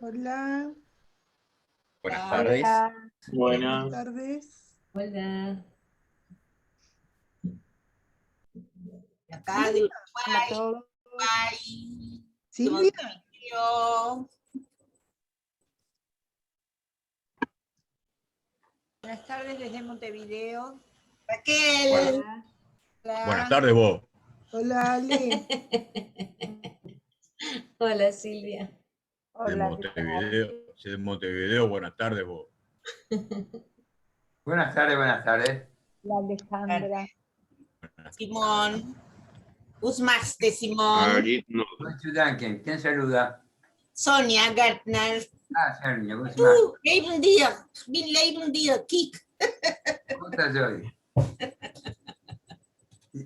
Hola, Buenas tardes. buenas Buenas. tardes. Hola. Acá de Hola a todos. Uruguay. Silvia, Montevideo. Buenas tardes desde Montevideo. Raquel. Hola. Hola. Buenas tardes, vos. hola Ale. Hola Silvia. De Montevideo, buenas tardes, vos. Buenas tardes, buenas tardes. La Alejandra. Simón. Usmax de Simón. Guten Danken. ¿Quién saluda? Sonia Gartner. Ah, Sergio, Guzmán. Leben dir. Bin leben dir. Kik. ¿Cómo estás hoy?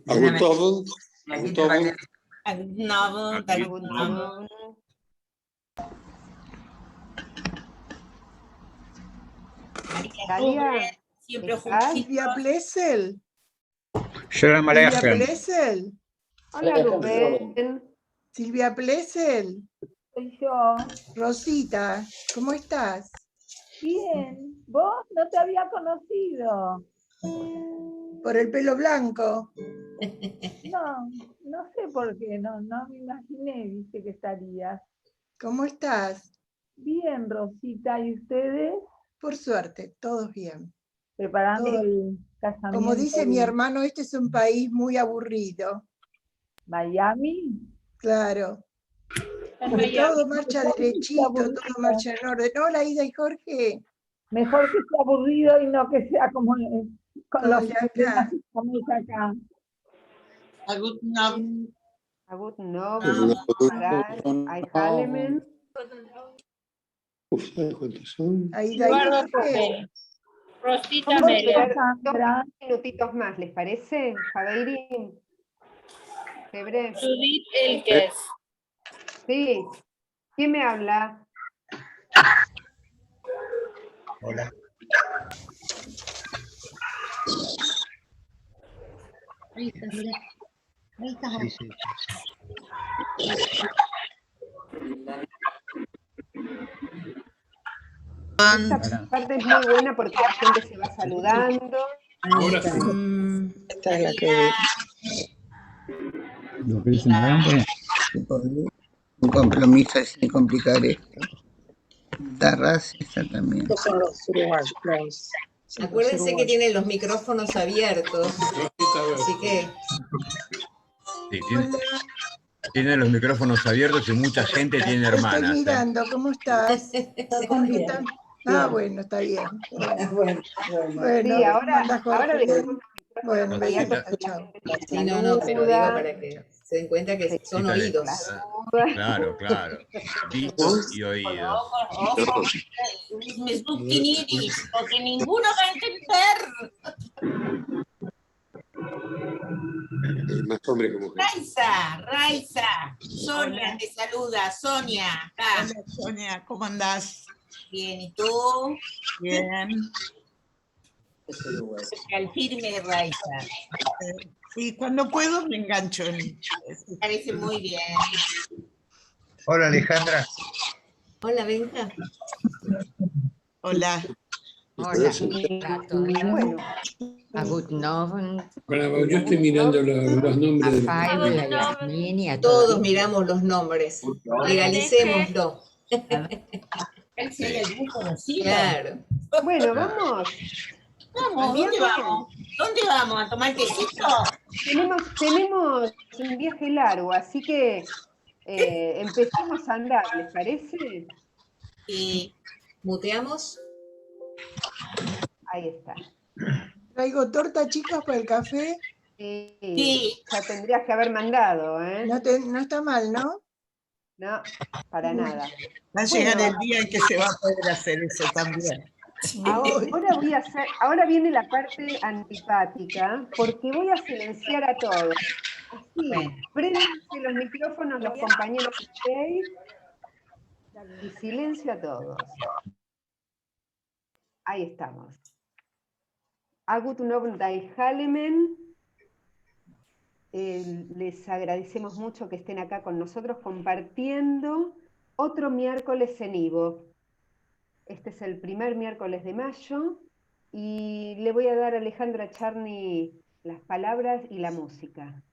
Agustavo. Y aquí te mandé. No, No. María, siempre ¿estás? Silvia Plessel. Selam Silvia aleyküm. Plessel. Hola Rubén. Silvia Plessel. Soy yo. Rosita, ¿cómo estás? Bien. ¿Vos? No te había conocido. Por el pelo blanco. No, no sé por qué. No me imaginé, viste, que estarías. ¿Cómo estás? Bien, Rosita. ¿Y ustedes? Por suerte, todos bien. Preparando Todo. el casamiento. Como dice mi de hermano, este es un país muy aburrido. Miami. Claro. Porque todo marcha derechito, todo marcha en orden. Hola, Ida y Jorge. Mejor que sea aburrido y no que sea como con Como los el de acá. problemas que estamos acá. Agut no. Hay Halemen. Aida y Jorge. Rosita Vamos a esperar Sandra. 2 minutitos más, ¿les parece? Javeirín. Febre. Judith Elkes. Sí. ¿Quién me habla? Hola. Ahí está, mira. Ahí está. Sí, sí. Esta parte es muy buena porque la gente se va saludando. Ahora sí. Esta es la que... Lo que dice una grande. Un compromiso sin complicar esto. Darras está también. Estos son los uruguayos. Acuérdense que tienen los micrófonos abiertos. Así que Sí, tiene los micrófonos abiertos y mucha gente tiene Estoy hermanas. mirando, ¿cómo estás? Jorge, ¿está? Ah, bueno, está bien. Bueno, sí, ahora manda Jorge. dejamos los Bueno, micrófonos abiertos besito, para chao. que la gente Sí, no, pero digo saluda. para que se den cuenta que son Quítale. oídos. Claro. Ditos y oídos. Ojo. Mis buquiniris, porque ninguno va a entender. Más hombre que mujer. Raiza. Sonia te saluda. Sonia. Acá. Hola Sonia, ¿cómo andás? Bien, ¿y tú? Bien. Al firme, Raiza. Y cuando puedo me engancho en... Me parece muy bien. Hola Alejandra. Hola, Benja. Hola. Hola. Bueno, Bueno, yo estoy mirando los nombres de Todos miramos los nombres. Legalicémoslo. Él si hay algún conocido. Claro. bueno, vamos. Vamos, ¿dónde vamos? ¿Dónde vamos? ¿A tomar quesito? Tenemos un viaje largo, así que empecemos a andar, ¿les parece? Sí. ¿Muteamos? Ahí está. ¿Traigo torta, chicos, para el café? Sí. Ya tendrías que haber mandado, ¿eh? No está mal, ¿no? No, para nada. Va a llegar el día en que se va a poder hacer eso también. Ahora viene la parte antipática, porque voy a silenciar a todos. Así, préndanse los micrófonos los compañeros de Face y silencio a todos. Ahí estamos. Guten Abend, die Halemen. Les agradecemos mucho que estén acá con nosotros compartiendo otro miércoles en Ivo. Este es el primer miércoles de mayo y le voy a dar a Alejandra Charny las palabras y la música.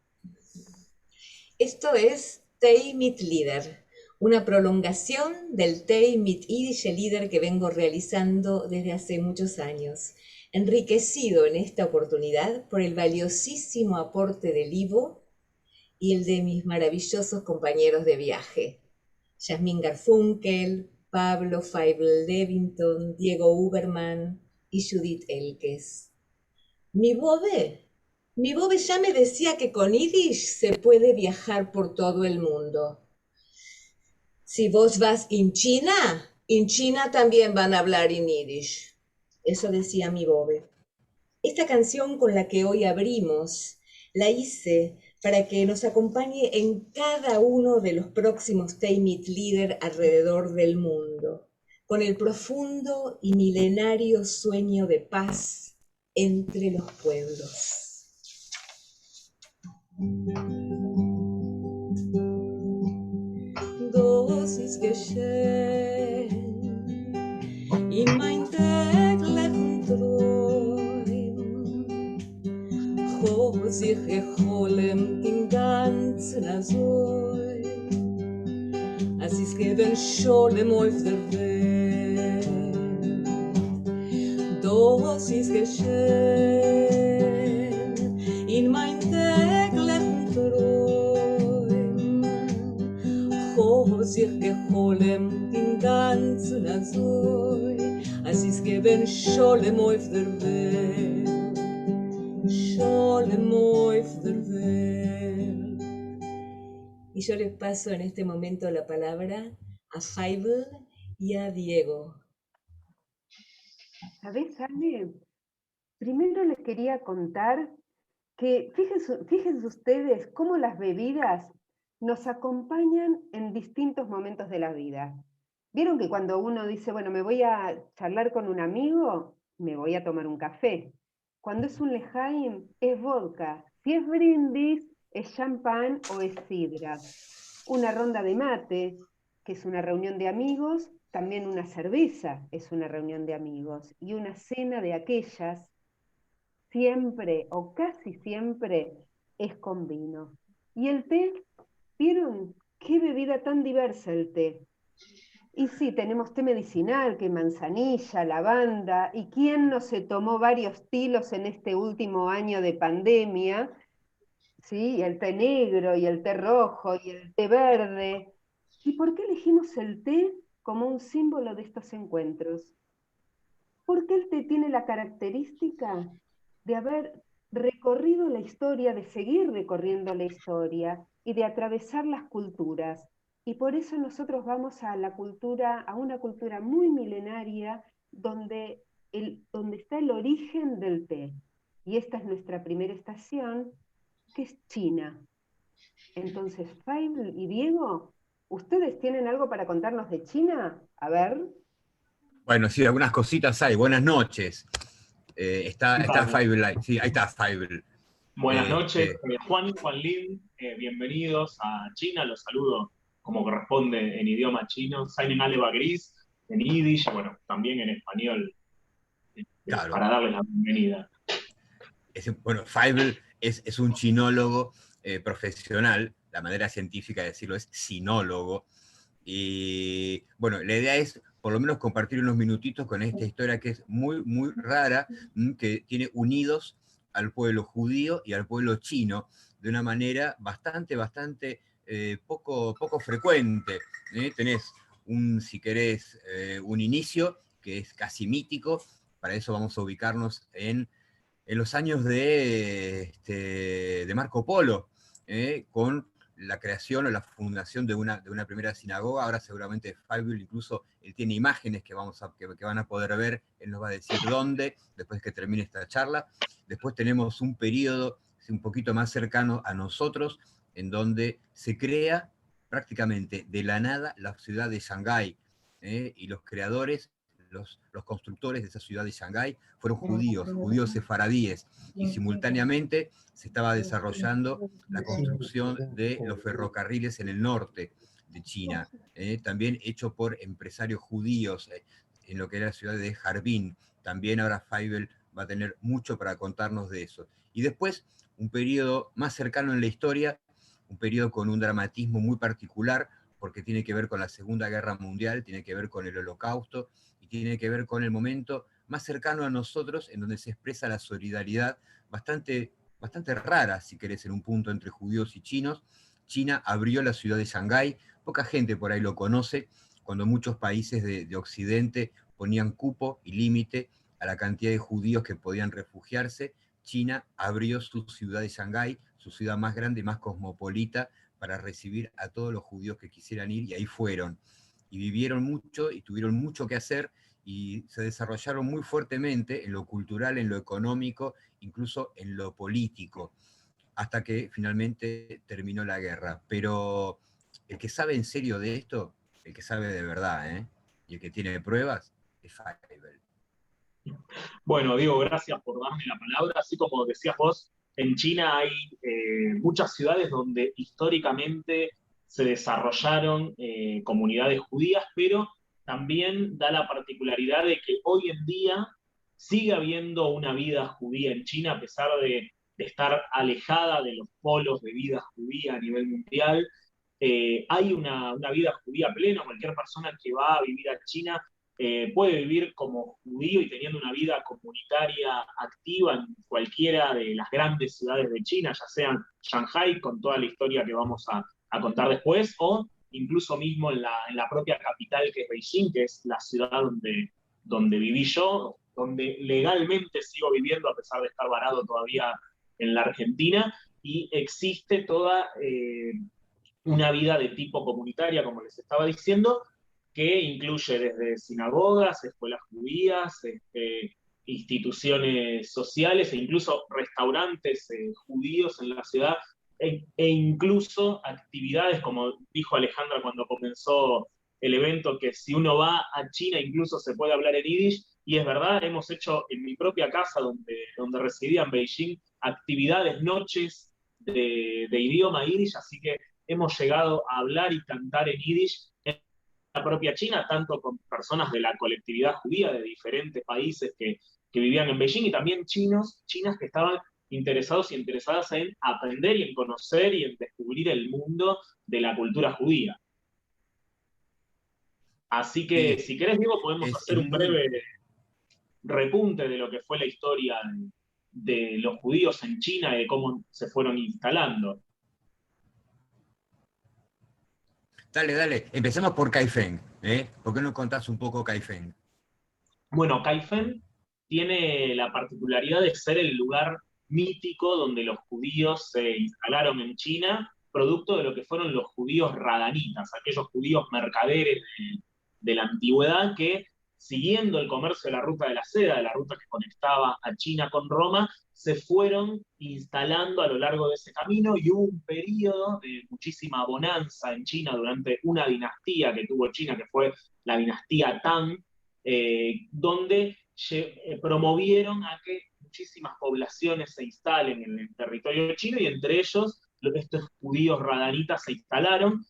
Esto es Tei mit Lieder, una prolongación del Tei mit Idische Lieder que vengo realizando desde hace muchos años, enriquecido en esta oportunidad por el valiosísimo aporte del Ivo y el de mis maravillosos compañeros de viaje, Yasmín Garfunkel, Pablo Feibel Levington, Diego Uberman y Judith Elkes. Mi Bobe ya me decía que con Yiddish se puede viajar por todo el mundo. Si vos vas en China también van a hablar en Yiddish. Eso decía mi Bobe. Esta canción con la que hoy abrimos, la hice para que nos acompañe en cada uno de los próximos Tei mit Lieder alrededor del mundo, con el profundo y milenario sueño de paz entre los pueblos. Das ist geschehen in mein täglichen Träumen, hob sich geholem den ganzen Azoi, als ist geben Scholem auf der Welt. Das ist geschehen in mein täglichen Träumen, hob sich geholem den ganzen Azoi, als ist geben Scholem auf der Welt. Y yo les paso en este momento la palabra a Feibel y a Diego. ¿Sabés, Ale? Primero les quería contar que fíjense ustedes cómo las bebidas nos acompañan en distintos momentos de la vida. ¿Vieron que cuando uno dice, bueno, me voy a charlar con un amigo, me voy a tomar un café? Cuando es un lejaim, es vodka. Si es brindis, es champán o es sidra. Una ronda de mate, que es una reunión de amigos, también una cerveza es una reunión de amigos. Y una cena de aquellas, siempre o casi siempre, es con vino. Y el té, ¿vieron qué bebida tan diversa el té? Y sí, tenemos té medicinal, que manzanilla, lavanda, y quién no se tomó varios tilos en este último año de pandemia, ¿sí? Y el té negro, y el té rojo, y el té verde. ¿Y por qué elegimos el té como un símbolo de estos encuentros? Porque el té tiene la característica de haber recorrido la historia, de seguir recorriendo la historia, y de atravesar las culturas. Y por eso nosotros vamos a una cultura muy milenaria, donde está el origen del té. Y esta es nuestra primera estación, que es China. Entonces, Feibel y Diego, ¿ustedes tienen algo para contarnos de China? A ver. Bueno, sí, algunas cositas hay. Buenas noches. Está Feibel ahí. Sí, ahí está Feibel. Buenas noches, Juan Lin, bienvenidos a China, los saludo como corresponde en idioma chino, Sainen Aleba Gris, en Yiddish, bueno, también en español, claro, para darles la bienvenida. Bueno, Feibel es un chinólogo profesional, la manera científica de decirlo es sinólogo, y bueno, la idea es por lo menos compartir unos minutitos con esta historia que es muy, muy rara, que tiene unidos al pueblo judío y al pueblo chino de una manera bastante poco frecuente. Tenés si querés, un inicio que es casi mítico. Para eso vamos a ubicarnos en los años de Marco Polo, con la creación o la fundación de una primera sinagoga. Ahora seguramente Feibel incluso él tiene imágenes que van a poder ver, él nos va a decir dónde, después que termine esta charla. Después tenemos un periodo un poquito más cercano a nosotros, en donde se crea prácticamente de la nada la ciudad de Shanghái, y los creadores, los constructores de esa ciudad de Shanghái fueron judíos sefaradíes, y simultáneamente se estaba desarrollando la construcción de los ferrocarriles en el norte de China, también hecho por empresarios judíos en lo que era la ciudad de Harbin. También ahora Feivel va a tener mucho para contarnos de eso. Y después, un periodo más cercano en la historia, un periodo con un dramatismo muy particular, porque tiene que ver con la Segunda Guerra Mundial, tiene que ver con el Holocausto, y tiene que ver con el momento más cercano a nosotros, en donde se expresa la solidaridad bastante rara, si querés, en un punto entre judíos y chinos. China abrió la ciudad de Shanghái, poca gente por ahí lo conoce, cuando muchos países de Occidente ponían cupo y límite a la cantidad de judíos que podían refugiarse. China abrió su ciudad de Shanghái, su ciudad más grande y más cosmopolita, para recibir a todos los judíos que quisieran ir, y ahí fueron. Y vivieron mucho y tuvieron mucho que hacer, y se desarrollaron muy fuertemente en lo cultural, en lo económico, incluso en lo político, hasta que finalmente terminó la guerra. Pero el que sabe en serio de esto, el que sabe de verdad, y el que tiene pruebas, es Feivel. Bueno, Diego, gracias por darme la palabra. Así como decías vos, en China hay muchas ciudades donde históricamente se desarrollaron comunidades judías, pero también da la particularidad de que hoy en día sigue habiendo una vida judía en China, a pesar de estar alejada de los polos de vida judía a nivel mundial. Hay una vida judía plena. Cualquier persona que va a vivir a China puede vivir como judío y teniendo una vida comunitaria activa en cualquiera de las grandes ciudades de China, ya sean Shanghái, con toda la historia que vamos a contar después, o incluso mismo en la propia capital, que es Beijing, que es la ciudad donde viví yo, donde legalmente sigo viviendo a pesar de estar varado todavía en la Argentina, y existe toda una vida de tipo comunitaria, como les estaba diciendo, que incluye desde sinagogas, escuelas judías, instituciones sociales e incluso restaurantes judíos en la ciudad, e incluso actividades, como dijo Alejandra cuando comenzó el evento, que si uno va a China incluso se puede hablar en yiddish, y es verdad, hemos hecho en mi propia casa, donde residía en Beijing, actividades, noches de idioma yiddish, así que hemos llegado a hablar y cantar en yiddish en la propia China, tanto con personas de la colectividad judía de diferentes países que vivían en Beijing, y también chinas que estaban interesados y interesadas en aprender y en conocer y en descubrir el mundo de la cultura judía. Así que, si querés, Diego, podemos hacer un breve repunte de lo que fue la historia de los judíos en China y de cómo se fueron instalando. Dale, empecemos por Kaifeng, ¿Por qué no contás un poco Kaifeng? Bueno, Kaifeng tiene la particularidad de ser el lugar mítico donde los judíos se instalaron en China, producto de lo que fueron los judíos radanitas, aquellos judíos mercaderes de la antigüedad que, siguiendo el comercio de la ruta de la seda, de la ruta que conectaba a China con Roma, se fueron instalando a lo largo de ese camino, y hubo un periodo de muchísima bonanza en China durante una dinastía que tuvo China, que fue la dinastía Tang, donde promovieron a que muchísimas poblaciones se instalen en el territorio chino, y entre ellos estos judíos radanitas se instalaron.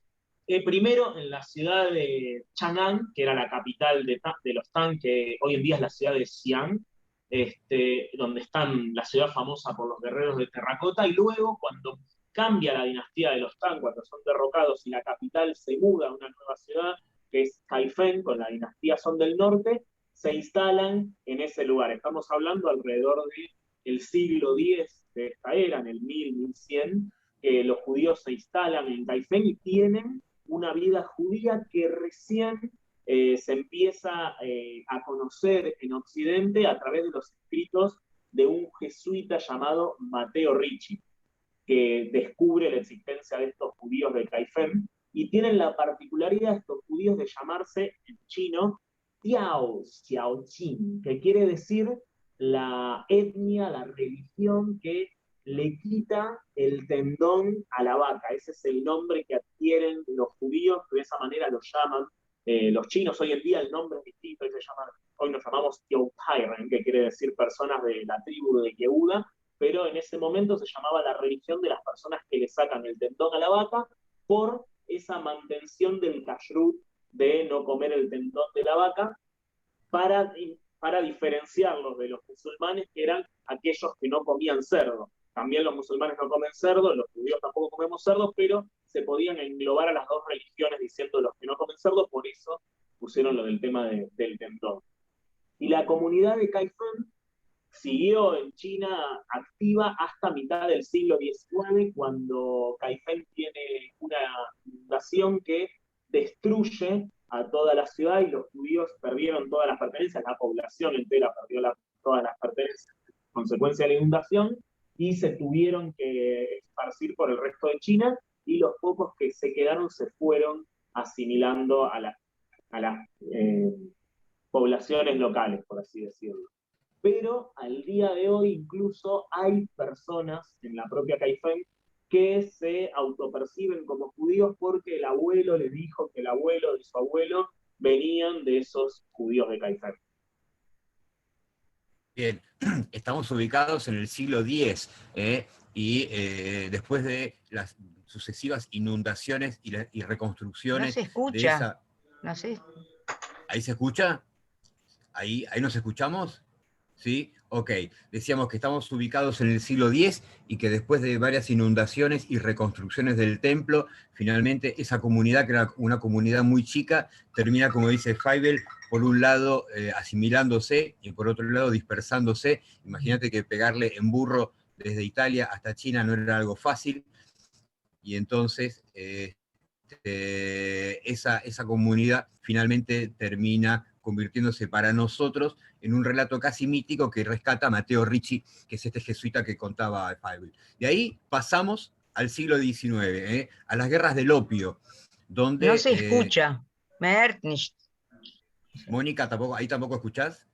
Primero en la ciudad de Chang'an, que era la capital de los Tang, que hoy en día es la ciudad de Xi'an, donde están la ciudad famosa por los guerreros de terracota, y luego cuando cambia la dinastía de los Tang, cuando son derrocados y la capital se muda a una nueva ciudad, que es Kaifeng, con la dinastía Song del Norte, se instalan en ese lugar. Estamos hablando alrededor del siglo X de esta era, en el 1000-1100, los judíos se instalan en Kaifeng y tienen una vida judía que recién se empieza a conocer en Occidente a través de los escritos de un jesuita llamado Matteo Ricci, que descubre la existencia de estos judíos de Kaifeng, y tienen la particularidad estos judíos de llamarse en chino Tiao Xiaoqing, que quiere decir la etnia, la religión que le quita el tendón a la vaca. Ese es el nombre que adquieren los judíos, que de esa manera los llaman los chinos. Hoy en día el nombre es distinto, hoy nos llamamos Yehudaïren, que quiere decir personas de la tribu de Yehuda, pero en ese momento se llamaba la religión de las personas que le sacan el tendón a la vaca por esa mantención del kashrut, de no comer el tendón de la vaca, para diferenciarlos de los musulmanes, que eran aquellos que no comían cerdo. También los musulmanes no comen cerdo, los judíos tampoco comemos cerdo, pero se podían englobar a las dos religiones diciendo los que no comen cerdo, por eso pusieron lo del tema del tendón. Y la comunidad de Kaifeng siguió en China activa hasta mitad del siglo XIX, cuando Kaifeng tiene una inundación que destruye a toda la ciudad y los judíos perdieron todas las pertenencias, la población entera perdió todas las pertenencias en consecuencia de la inundación, y se tuvieron que esparcir por el resto de China, y los pocos que se quedaron se fueron asimilando a las poblaciones locales, por así decirlo. Pero al día de hoy incluso hay personas en la propia Kaifeng que se autoperciben como judíos porque el abuelo les dijo que el abuelo de su abuelo venían de esos judíos de Kaifeng. Bien, estamos ubicados en el siglo X, y después de las sucesivas inundaciones y reconstrucciones. No se escucha. De esa... No sé. ¿Ahí se escucha? ¿Ahí nos escuchamos? ¿Sí? Ok. Decíamos que estamos ubicados en el siglo X y que después de varias inundaciones y reconstrucciones del templo, finalmente esa comunidad, que era una comunidad muy chica, termina, como dice Feivel, por un lado asimilándose y por otro lado dispersándose. Imagínate que pegarle en burro desde Italia hasta China no era algo fácil, y entonces esa comunidad finalmente termina convirtiéndose para nosotros en un relato casi mítico que rescata Matteo Ricci, que es este jesuita que contaba Feivel. De ahí pasamos al siglo XIX, a las guerras del opio, donde... No se escucha. Mónica, ¿ahí tampoco escuchás?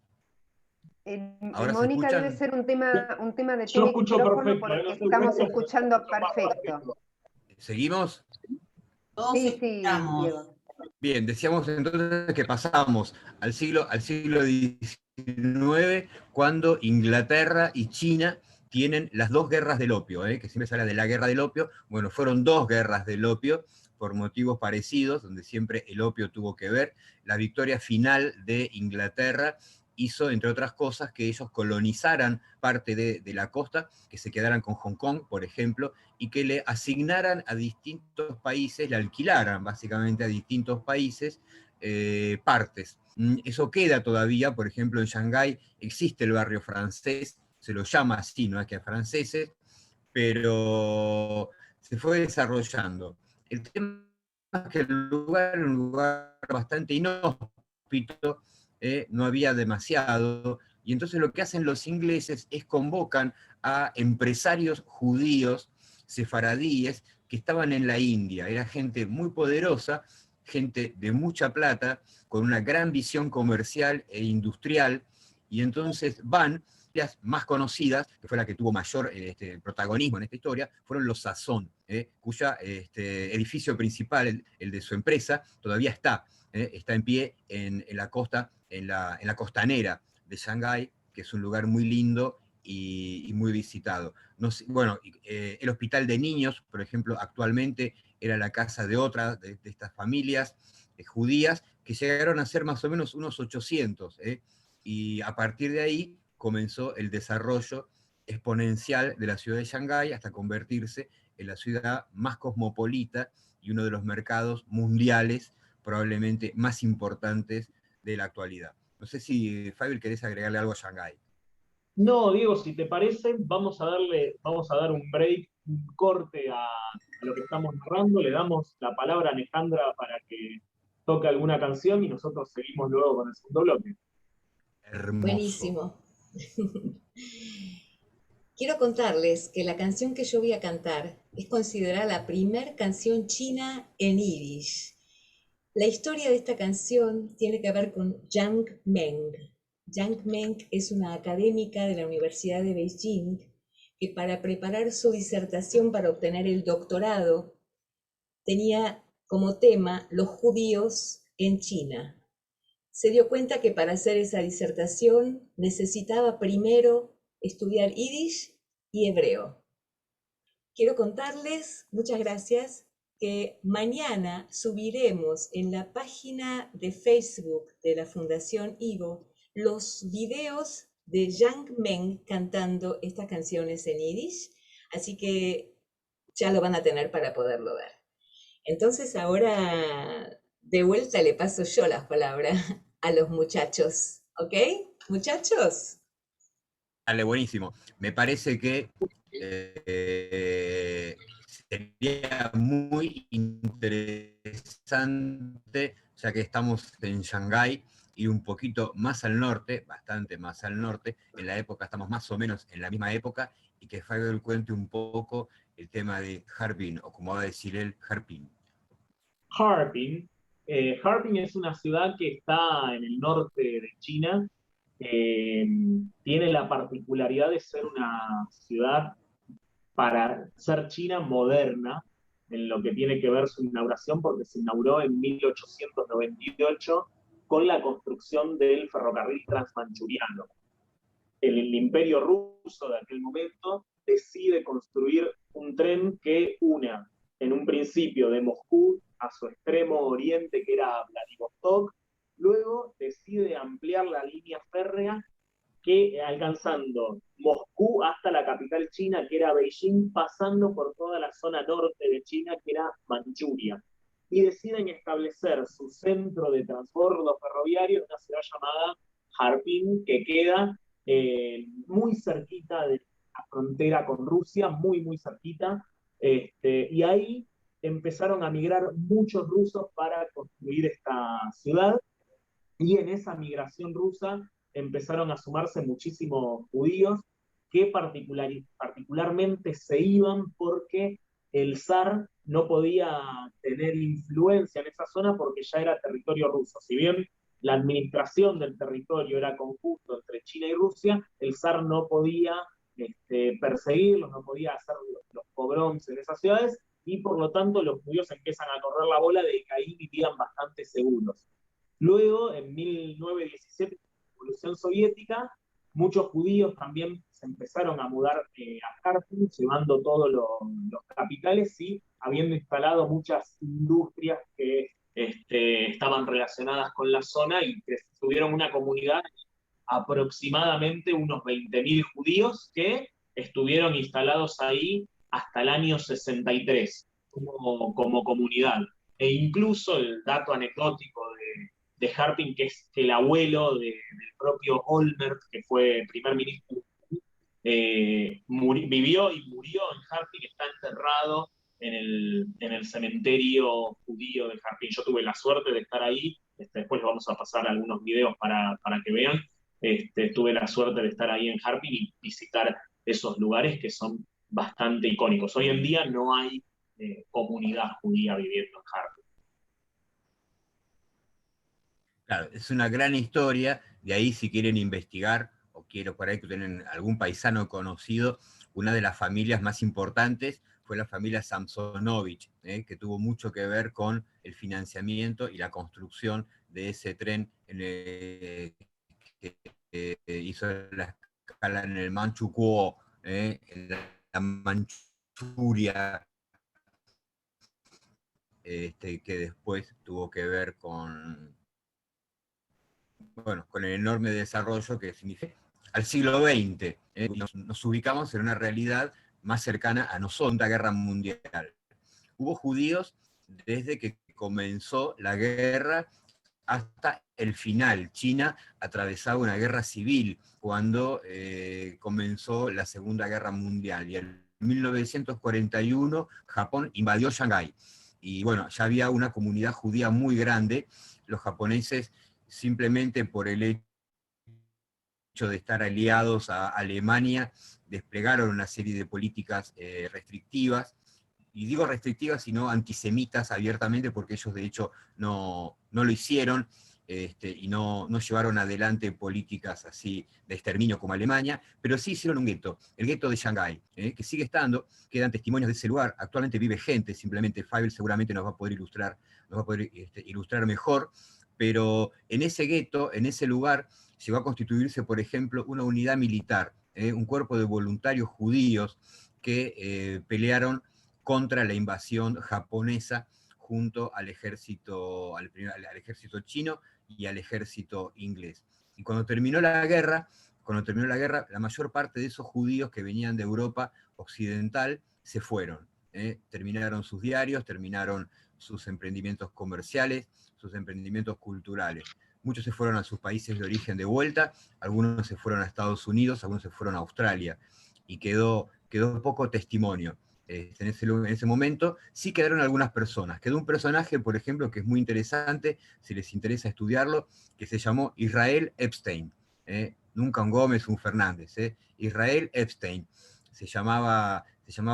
¿Ahora Mónica, se debe ser un tema de Yo escucho micrófono, perfecto, porque no sé estamos el resto. escuchando perfecto. ¿Seguimos? Todos Sí, escuchamos. Diego. Bien, decíamos entonces que pasamos al siglo XIX, cuando Inglaterra y China tienen las dos guerras del opio, que siempre se habla de la guerra del opio. Bueno, fueron dos guerras del opio por motivos parecidos, donde siempre el opio tuvo que ver. La victoria final de Inglaterra hizo, entre otras cosas, que ellos colonizaran parte de la costa, que se quedaran con Hong Kong, por ejemplo, y que le asignaran a distintos países, le alquilaran básicamente a distintos países partes. Eso queda todavía, por ejemplo, en Shanghái existe el barrio francés, se lo llama así, no es que a franceses, pero se fue desarrollando. El tema es que el lugar era un lugar bastante inhóspito, no había demasiado, y entonces lo que hacen los ingleses es convocan a empresarios judíos, sefaradíes, que estaban en la India. Era gente muy poderosa, gente de mucha plata, con una gran visión comercial e industrial, y entonces van, las más conocidas, que fue la que tuvo mayor protagonismo en esta historia, fueron los Sazón, cuya edificio principal, el de su empresa, todavía está en pie en la costa, en la costanera de Shanghái, que es un lugar muy lindo y muy visitado. No sé, bueno, el hospital de niños, por ejemplo, actualmente era la casa de otra de estas familias judías, que llegaron a ser más o menos unos 800, y a partir de ahí comenzó el desarrollo exponencial de la ciudad de Shanghái hasta convertirse en la ciudad más cosmopolita y uno de los mercados mundiales probablemente más importantes de la actualidad. No sé si, Feivel, querés agregarle algo a Shanghái. No, Diego, si te parece, vamos a dar un break, un corte a lo que estamos narrando. Le damos la palabra a Alejandra para que toque alguna canción y nosotros seguimos luego con el segundo bloque. Hermoso. Buenísimo. Quiero contarles que la canción que yo voy a cantar es considerada la primer canción china en yiddish. La historia de esta canción tiene que ver con Yang Meng. Yang Meng es una académica de la Universidad de Beijing que, para preparar su disertación para obtener el doctorado, tenía como tema los judíos en China. Se dio cuenta que para hacer esa disertación necesitaba primero estudiar yiddish y hebreo. Quiero contarles, muchas gracias, que mañana subiremos en la página de Facebook de la Fundación Ivo los videos de Yang Meng cantando estas canciones en yiddish, así que ya lo van a tener para poderlo ver. Entonces ahora de vuelta le paso yo las palabras a los muchachos, ¿ok? Muchachos. Dale, buenísimo. Me parece que sería muy interesante, ya que estamos en Shanghái, ir un poquito más al norte, bastante más al norte, en la época, estamos más o menos en la misma época, y que Fabio cuente un poco el tema de Harbin, o como va a decir él, Harbin. Harbin. Harbin es una ciudad que está en el norte de China. Tiene la particularidad de ser una ciudad, para ser China, moderna, en lo que tiene que ver su inauguración, porque se inauguró en 1898 con la construcción del ferrocarril transmanchuriano. El imperio ruso de aquel momento decide construir un tren que una, en un principio, de Moscú a su extremo oriente, que era Vladivostok. Luego decide ampliar la línea férrea, que alcanzando Moscú hasta la capital china, que era Beijing, pasando por toda la zona norte de China, que era Manchuria. Y deciden establecer su centro de transbordo ferroviario en una ciudad llamada Harbin, que queda muy cerquita de la frontera con Rusia, muy, muy cerquita. Y ahí empezaron a migrar muchos rusos para construir esta ciudad. Y en esa migración rusa empezaron a sumarse muchísimos judíos que particularmente se iban porque el zar no podía tener influencia en esa zona porque ya era territorio ruso. Si bien la administración del territorio era conjunto entre China y Rusia, el zar no podía perseguirlos, no podía hacer los pogroms en esas ciudades, y por lo tanto los judíos empiezan a correr la bola de que ahí vivían bastante seguros. Luego, en 1917, con la Revolución Soviética, muchos judíos también se empezaron a mudar a Kharkiv, llevando todos los capitales y habiendo instalado muchas industrias que estaban relacionadas con la zona, y que tuvieron una comunidad, aproximadamente unos 20.000 judíos que estuvieron instalados ahí hasta el año 63 como comunidad. E incluso el dato anecdótico de Harbin, que es que el abuelo del propio Olmert, que fue primer ministro, vivió y murió en Harbin, está enterrado en el cementerio judío de Harbin. Yo tuve la suerte de estar ahí, después les vamos a pasar algunos videos para que vean. Tuve la suerte de estar ahí en Harbin y visitar esos lugares que son bastante icónicos. Hoy en día no hay comunidad judía viviendo en Harbin. Claro, es una gran historia. De ahí, si quieren investigar, o quiero por ahí que tienen algún paisano conocido, una de las familias más importantes fue la familia Samsonovich, que tuvo mucho que ver con el financiamiento y la construcción de ese tren que hizo la escala en el Manchukuo, en la Manchuria, que después tuvo que ver con el enorme desarrollo que significa al siglo XX. Nos ubicamos en una realidad más cercana a nosotros, la Guerra Mundial. Hubo judíos desde que comenzó la guerra hasta el final. China atravesaba una guerra civil cuando comenzó la Segunda Guerra Mundial, y en 1941 Japón invadió Shanghái. Y bueno, ya había una comunidad judía muy grande. Los japoneses, simplemente por el hecho de estar aliados a Alemania, desplegaron una serie de políticas restrictivas, y digo restrictivas y no antisemitas abiertamente, porque ellos de hecho no lo hicieron, y no llevaron adelante políticas así de exterminio como Alemania, pero sí hicieron un gueto, el gueto de Shanghái, que sigue estando, quedan testimonios de ese lugar, actualmente vive gente, simplemente Fabio seguramente nos va a poder ilustrar mejor, pero en ese gueto, en ese lugar, llegó a constituirse, por ejemplo, una unidad militar, un cuerpo de voluntarios judíos que pelearon contra la invasión japonesa junto al ejército chino y al ejército inglés. Y cuando terminó la guerra, la mayor parte de esos judíos que venían de Europa occidental se fueron. Terminaron sus diarios, terminaron sus emprendimientos comerciales, sus emprendimientos culturales. Muchos se fueron a sus países de origen de vuelta, algunos se fueron a Estados Unidos, algunos se fueron a Australia, y quedó poco testimonio. En ese momento sí quedaron algunas personas. Quedó un personaje, por ejemplo, que es muy interesante, si les interesa estudiarlo, que se llamó Israel Epstein. Nunca un Gómez, un Fernández. Israel Epstein. Se llamaba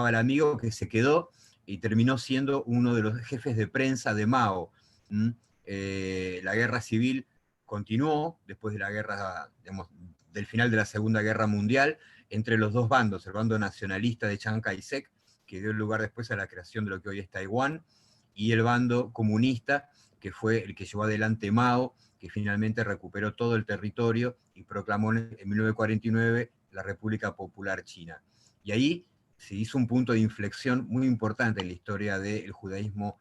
el amigo que se quedó y terminó siendo uno de los jefes de prensa de Mao. La guerra civil continuó después de la guerra, digamos, del final de la Segunda Guerra Mundial, entre los dos bandos, el bando nacionalista de Chiang Kai-shek, que dio lugar después a la creación de lo que hoy es Taiwán, y el bando comunista, que fue el que llevó adelante Mao, que finalmente recuperó todo el territorio y proclamó en 1949 la República Popular China. Y ahí se hizo un punto de inflexión muy importante en la historia del judaísmo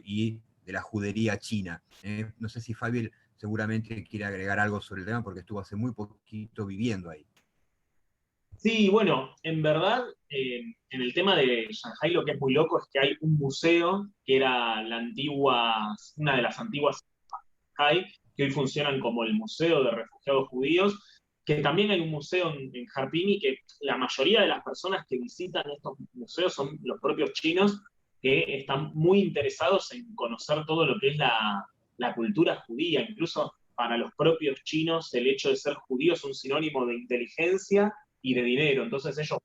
y de la judería china. No sé si Fabiel seguramente quiere agregar algo sobre el tema, porque estuvo hace muy poquito viviendo ahí. Sí, bueno, en verdad, en el tema de Shanghái lo que es muy loco es que hay un museo que era una de las antiguas Shanghái, que hoy funcionan como el Museo de Refugiados Judíos, que también hay un museo en Harpini, que la mayoría de las personas que visitan estos museos son los propios chinos, que están muy interesados en conocer todo lo que es la cultura judía. Incluso para los propios chinos el hecho de ser judío es un sinónimo de inteligencia y de dinero. Entonces ellos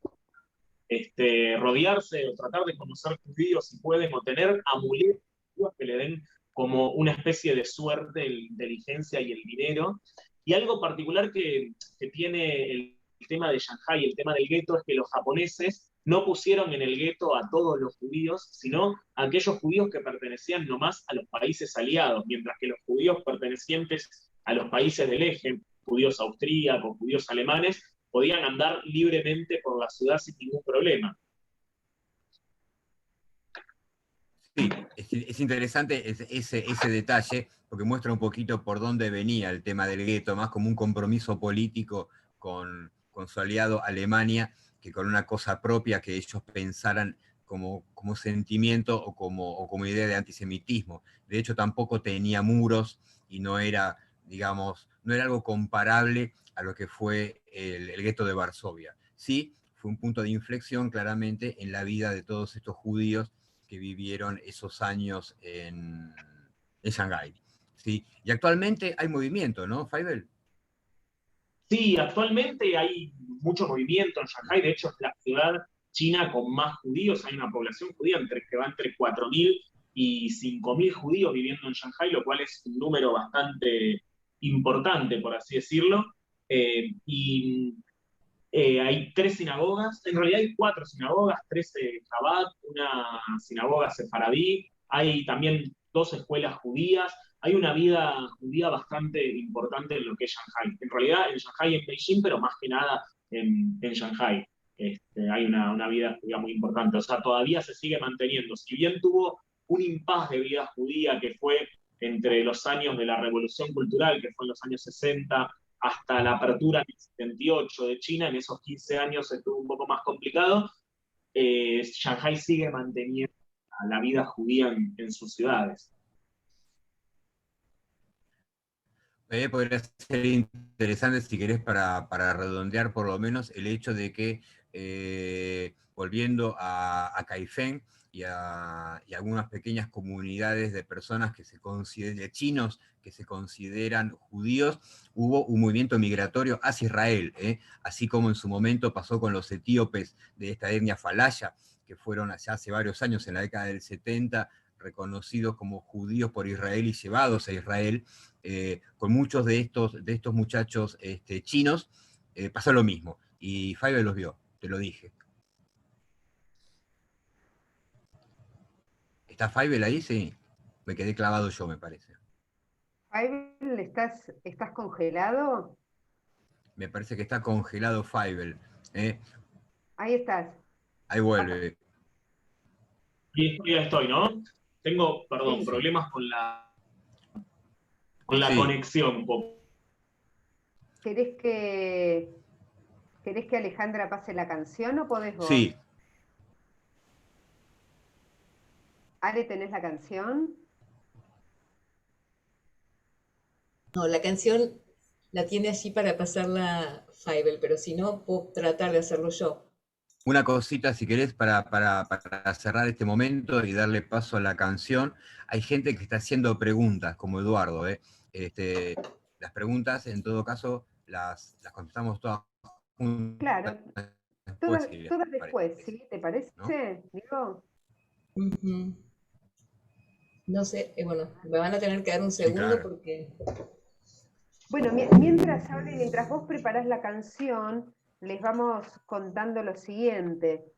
rodearse o tratar de conocer judíos si pueden, o tener amuletos que le den como una especie de suerte, la inteligencia y el dinero. Y algo particular que tiene el tema de Shanghái, el tema del gueto, es que los japoneses no pusieron en el gueto a todos los judíos, sino a aquellos judíos que pertenecían nomás a los países aliados, mientras que los judíos pertenecientes a los países del eje, judíos austríacos, judíos alemanes, podían andar libremente por la ciudad sin ningún problema. Sí, es interesante ese detalle, porque muestra un poquito por dónde venía el tema del gueto, más como un compromiso político con su aliado Alemania, que con una cosa propia que ellos pensaran como sentimiento o como idea de antisemitismo. De hecho, tampoco tenía muros y no era, digamos, no era algo comparable a lo que fue el gueto de Varsovia. Sí, fue un punto de inflexión claramente en la vida de todos estos judíos que vivieron esos años en Shanghái. ¿Sí? Y actualmente hay movimiento, ¿no, Faibel? Sí, actualmente hay mucho movimiento en Shanghái. De hecho, es la ciudad china con más judíos. Hay una población judía que va entre 4.000 y 5.000 judíos viviendo en Shanghái, lo cual es un número bastante importante, por así decirlo. Hay 3 sinagogas, en realidad hay 4 sinagogas, 3 Chabad, una sinagoga sefaradí, hay también 2 escuelas judías, hay una vida judía bastante importante en lo que es Shanghái. En realidad en Shanghái y en Beijing, pero más que nada en Shanghái. Hay una vida judía muy importante, o sea, todavía se sigue manteniendo. Si bien tuvo un impas de vida judía que fue entre los años de la Revolución Cultural, que fue en los años 60, hasta la apertura en el 78 de China, en esos 15 años estuvo un poco más complicado. Shanghái sigue manteniendo la vida judía en sus ciudades. Podría ser interesante, si querés, para redondear por lo menos, el hecho de que, volviendo a Kaifeng y a algunas pequeñas comunidades de personas que de chinos que se consideran judíos, hubo un movimiento migratorio hacia Israel, así como en su momento pasó con los etíopes de esta etnia falaya, que fueron allá hace varios años, en la década del 70, reconocidos como judíos por Israel y llevados a Israel. Con muchos de estos muchachos chinos pasó lo mismo, y Faibel los vio, te lo dije. ¿Está Faibel ahí? Sí, me quedé clavado yo, me parece. Faibel, ¿estás congelado? Me parece que está congelado Faibel. Ahí estás. Ahí vuelve. Ya estoy, ¿no? Tengo, perdón, Sí. problemas con la Sí. conexión un poco. ¿Querés que Alejandra pase la canción o podés vos? Sí, Ale, ¿tenés la canción? No, la canción la tiene allí para pasarla Fievel, pero si no, puedo tratar de hacerlo yo. una cosita, si querés, para cerrar este momento y darle paso a la canción. Hay gente que está haciendo preguntas, como Eduardo. Las preguntas, en todo caso, las contestamos todas juntas. Claro, Después, todas si les después, parece, ¿sí? ¿Te parece, ¿no? Diego? Ujú. No sé, bueno, me van a tener que dar un Sí, segundo claro. porque... Bueno, mientras hable, mientras vos preparás la canción, les vamos contando lo siguiente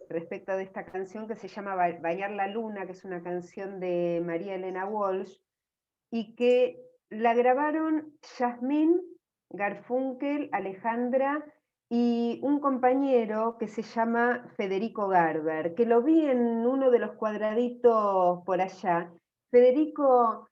respecto de esta canción que se llama Bañar la Luna, que es una canción de María Elena Walsh, y que la grabaron Yasmín, Garfunkel, Alejandra y un compañero que se llama Federico Garber, que lo vi en uno de los cuadraditos por allá. Federico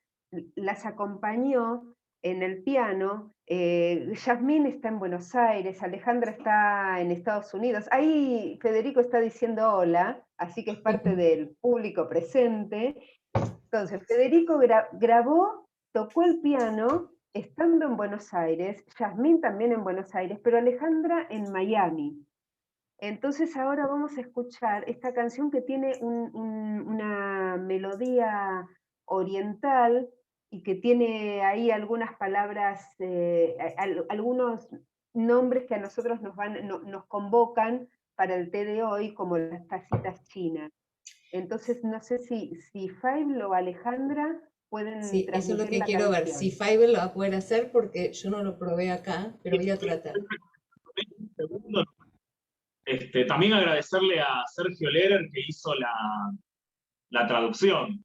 las acompañó en el piano. Yasmín está en Buenos Aires, Alejandra está en Estados Unidos. Ahí Federico está diciendo hola, así que es parte del público presente. Entonces, Federico grabó, tocó el piano estando en Buenos Aires, Yasmín también en Buenos Aires, pero Alejandra en Miami. Entonces ahora vamos a escuchar esta canción que tiene una melodía oriental y que tiene ahí algunas palabras, algunos nombres que a nosotros nos convocan para el té de hoy, como las tacitas chinas. Entonces no sé si Fable o Alejandra pueden Sí, eso es lo transmitir que la quiero ver. canción. Si Fievel lo va a poder hacer porque yo no lo probé acá, pero voy a tratar. Un segundo. También agradecerle a Sergio Lehrer que hizo la traducción.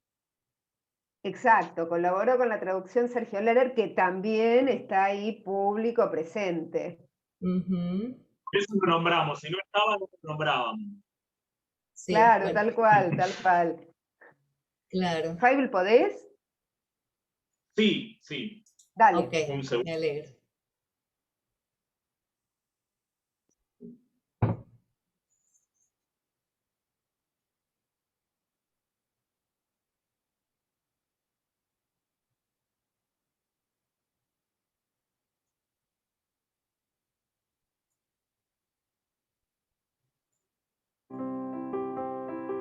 Exacto, colaboró con la traducción Sergio Lehrer, que también está ahí público presente. Ujú. Eso lo nombramos, si no estaba, no lo nombrábamos. Sí, Claro, bueno, tal cual, tal cual. claro. Fable, ¿podés? Sí, sí. Dale. Ok, Un segundo. me alegro.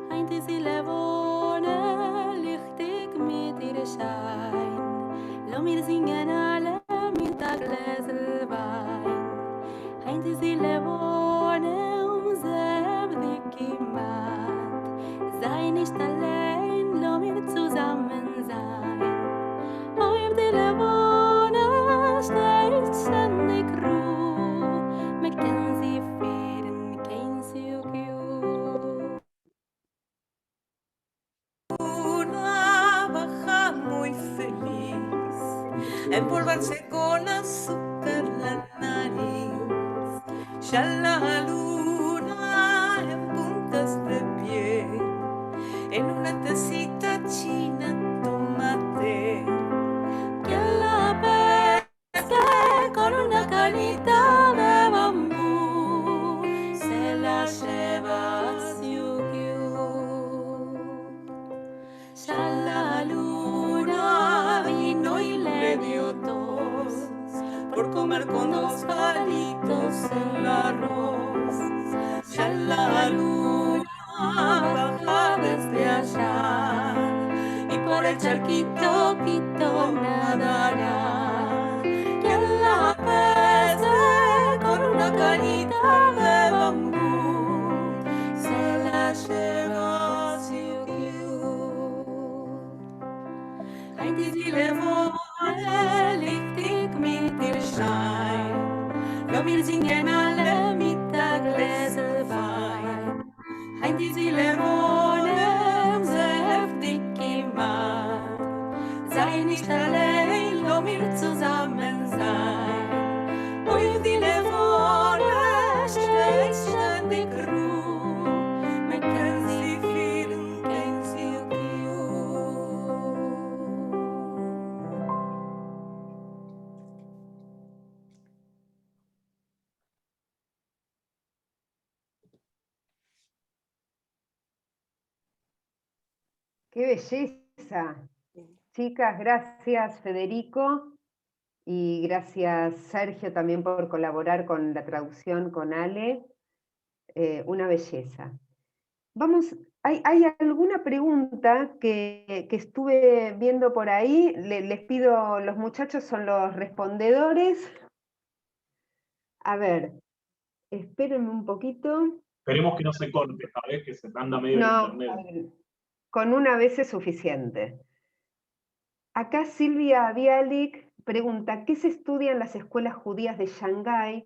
Eindelijk zie wonen, lichtig met ihre Schein. Lass mir singen alle mit der Gläsel Wein. Eindelijk zie wonen, selbst gemacht. Sei nicht allein, lass mir zusammen sein. Auf die Wohnen steht ständig Ruhe. Mackenzie Fäden, kein Sieg. Una baja muy feliz, empolvarse con azúcar la nariz. Ya la luna en puntas de pie, en una tacita china tomate. Que la pesque con una canita de bambú, se la lleva a Siukiu. Ya la luna vino y le dio tos por comer con dos palitos el arroz. Ya la luna baja desde allá y por el charquito quito nadará. Y en la pese con una canita de bambú se la lleva a Siukiu. Ein Disile wohne, lichtig mit ihr Schein. Lass wir singen alle mit der Gläser Wein. Ein Disile wohne, sehr heftig gemacht. ¡Qué belleza! Chicas, gracias Federico y gracias Sergio también por colaborar con la traducción con Ale. Una belleza. Vamos, ¿hay alguna pregunta que estuve viendo por ahí? Les pido, los muchachos son los respondedores. A ver, espérenme un poquito. Esperemos que no se corte esta vez, que se anda medio No, el internet. con una vez es suficiente. Acá Silvia Bialik pregunta, ¿qué se estudia en las escuelas judías de Shanghái?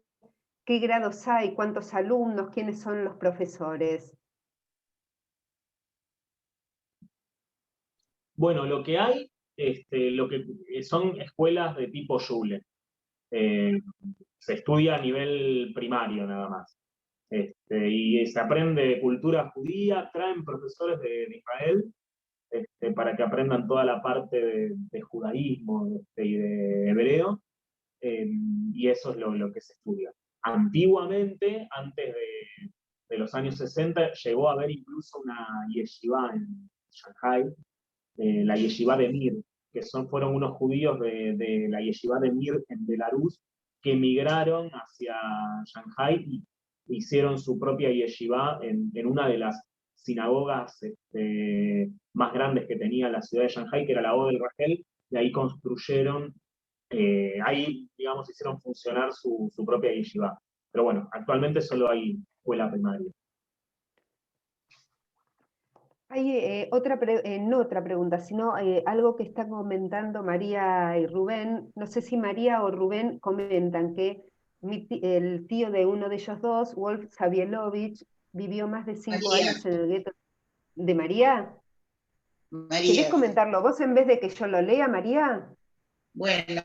¿Qué grados hay? ¿Cuántos alumnos? ¿Quiénes son los profesores? Bueno, lo que hay, lo que son escuelas de tipo Yule. Se estudia a nivel primario nada más. Y se aprende cultura judía, traen profesores de Israel para que aprendan toda la parte de judaísmo y de hebreo, y eso es lo que se estudia. Antiguamente, antes de los años 60, llegó a haber incluso una yeshiva en Shanghái, la yeshiva de Mir, que fueron unos judíos de la yeshiva de Mir en Belarus, que emigraron hacia Shanghái y hicieron su propia yeshiva en una de las sinagogas más grandes que tenía la ciudad de Shanghái, que era la Od el Rahel, y ahí construyeron, ahí, digamos, hicieron funcionar su propia yeshiva. Pero bueno, actualmente solo hay escuela primaria. Hay no otra pregunta, sino algo que están comentando María y Rubén. No sé si María o Rubén comentan que el tío de uno de ellos dos, Wolf Savielovich, vivió más de 5 años en el gueto de María. ¿Querés comentarlo vos en vez de que yo lo lea, María? Bueno,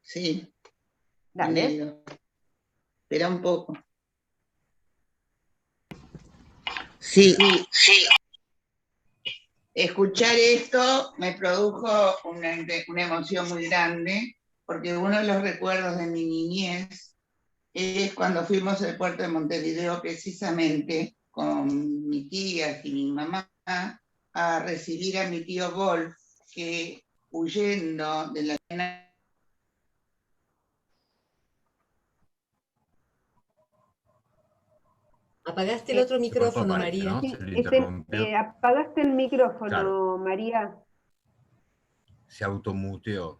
sí. Dale. Espera un poco. Sí. Escuchar esto me produjo una emoción muy grande, porque uno de los recuerdos de mi niñez es cuando fuimos al puerto de Montevideo precisamente con mi tía y mi mamá a recibir a mi tío Wolf, que huyendo de la... Apagaste el otro micrófono, María. ¿no? Se le interrumpió. Apagaste el micrófono, Claro. María. Se automuteó.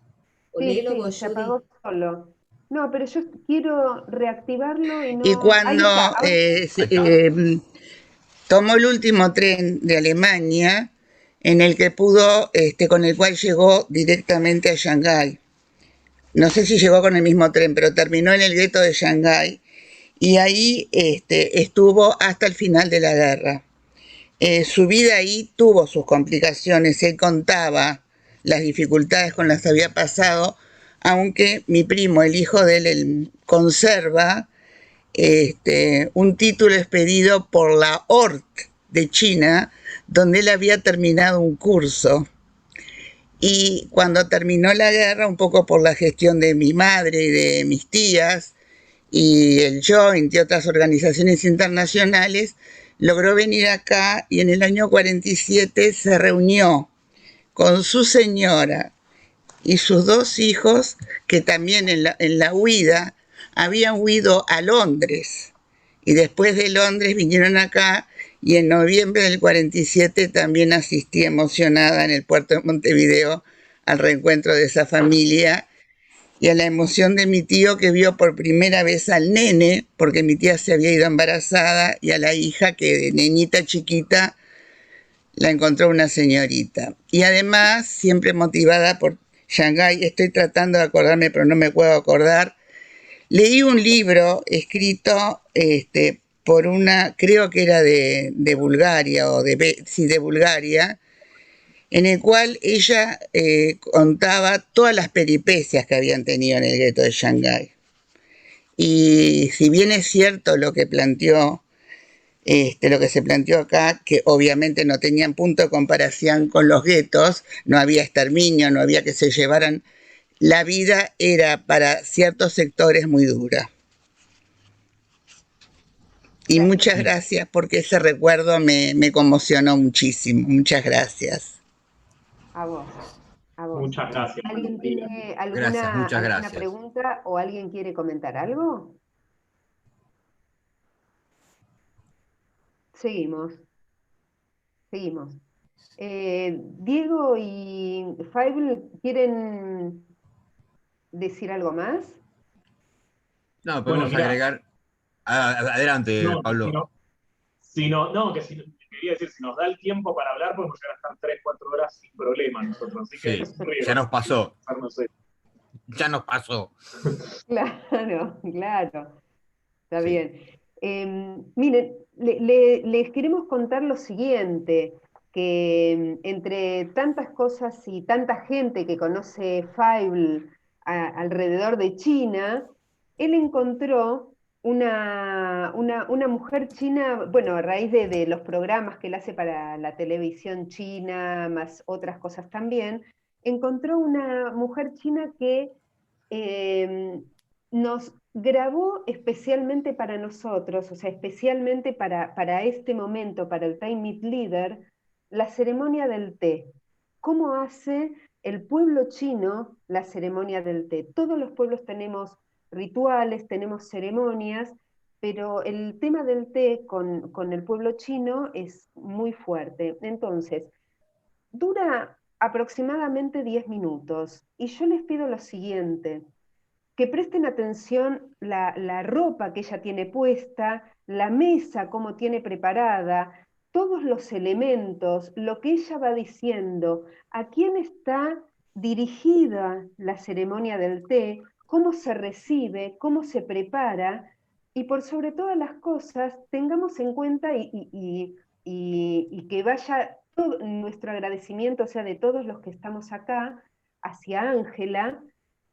Sí, se apagó solo. No, pero yo quiero reactivarlo y no... Y cuando tomó el último tren de Alemania, en el que pudo, con el cual llegó directamente a Shanghái. No sé si llegó con el mismo tren, pero terminó en el gueto de Shanghái y ahí estuvo hasta el final de la guerra. Su vida ahí tuvo sus complicaciones, él contaba las dificultades con las que había pasado, aunque mi primo, el hijo de él, conserva un título expedido por la ORT de China, donde él había terminado un curso. Y cuando terminó la guerra, un poco por la gestión de mi madre y de mis tías, y el Joint y otras organizaciones internacionales, logró venir acá y en el año 47 se reunió con su señora y sus 2 hijos, que también en la huida habían huido a Londres. Y después de Londres vinieron acá y en noviembre del 47 también asistí emocionada en el puerto de Montevideo al reencuentro de esa familia y a la emoción de mi tío que vio por primera vez al nene, porque mi tía se había ido embarazada, y a la hija que de niñita chiquita la encontró una señorita. Y además, siempre motivada por Shanghái, estoy tratando de acordarme, pero no me puedo acordar, leí un libro escrito por una, creo que era de Bulgaria, de Bulgaria, en el cual ella contaba todas las peripecias que habían tenido en el gueto de Shanghái. Y si bien es cierto lo que planteó, lo que se planteó acá, que obviamente no tenían punto de comparación con los guetos, no había exterminio, no había que se llevaran, la vida era para ciertos sectores muy dura. Y muchas gracias porque ese recuerdo me conmocionó muchísimo. Muchas gracias. A vos. A vos. Muchas gracias. ¿Alguien tiene Gracias, muchas alguna gracias. pregunta o alguien quiere comentar algo? Seguimos. Diego y Fable, ¿quieren decir algo más? No, podemos mirá. agregar. Adelante, No, Pablo. Quería decir, si nos da el tiempo para hablar, podemos llegar a estar 3, 4 horas sin problema nosotros. Así que Sí, ya nos pasó. pasarnos esto. Ya nos pasó. Claro. Está Sí. bien. Miren, les queremos contar lo siguiente, que entre tantas cosas y tanta gente que conoce Fable alrededor de China, él encontró una mujer china, bueno, a raíz de los programas que él hace para la televisión china, más otras cosas también, encontró una mujer china que nos grabó especialmente para nosotros, o sea, especialmente para este momento, para el Thai Meat Leader, la ceremonia del té. ¿Cómo hace el pueblo chino la ceremonia del té? Todos los pueblos tenemos rituales, tenemos ceremonias, pero el tema del té con el pueblo chino es muy fuerte. Entonces, dura aproximadamente 10 minutos y yo les pido lo siguiente, que presten atención la ropa que ella tiene puesta, la mesa, cómo tiene preparada, todos los elementos, lo que ella va diciendo, a quién está dirigida la ceremonia del té, cómo se recibe, cómo se prepara, y por sobre todas las cosas, tengamos en cuenta y que vaya todo nuestro agradecimiento, o sea, de todos los que estamos acá, hacia Ángela,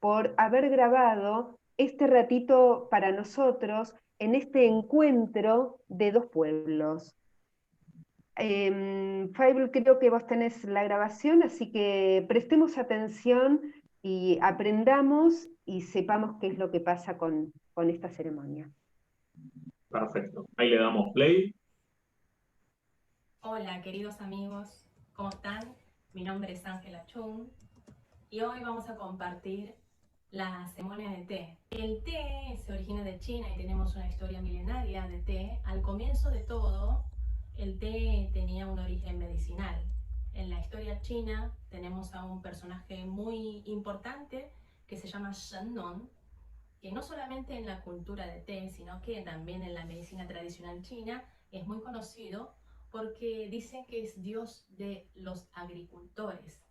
por haber grabado este ratito para nosotros en este encuentro de dos pueblos. Fable, creo que vos tenés la grabación, así que prestemos atención y aprendamos y sepamos qué es lo que pasa con esta ceremonia. Perfecto. Ahí le damos play. Hola, queridos amigos, ¿cómo están? Mi nombre es Ángela Chung y hoy vamos a compartir la ceremonia de té. El té se origina de China y tenemos una historia milenaria de té. Al comienzo de todo, el té tenía un origen medicinal. En la historia china tenemos a un personaje muy importante que se llama Shen Nong, que no solamente en la cultura de té, sino que también en la medicina tradicional china es muy conocido porque dicen que es dios de los agricultores,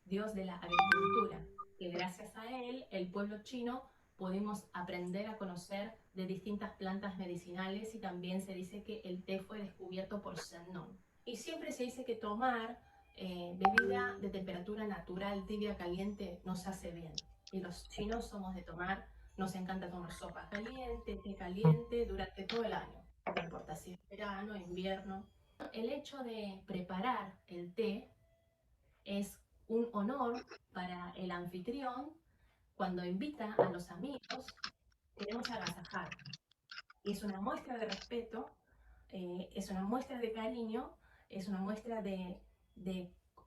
dios de la agricultura, que gracias a él, el pueblo chino, pudimos aprender a conocer de distintas plantas medicinales y también se dice que el té fue descubierto por Shen Nong. Y siempre se dice que tomar bebida de temperatura natural, tibia, caliente, nos hace bien. Y los chinos somos de tomar, nos encanta tomar sopa caliente, té caliente durante todo el año, no importa si es verano, invierno. El hecho de preparar el té es un honor para el anfitrión. Cuando invita a los amigos, tenemos que agasajar. Y es una muestra de respeto, es una muestra de cariño, es una muestra de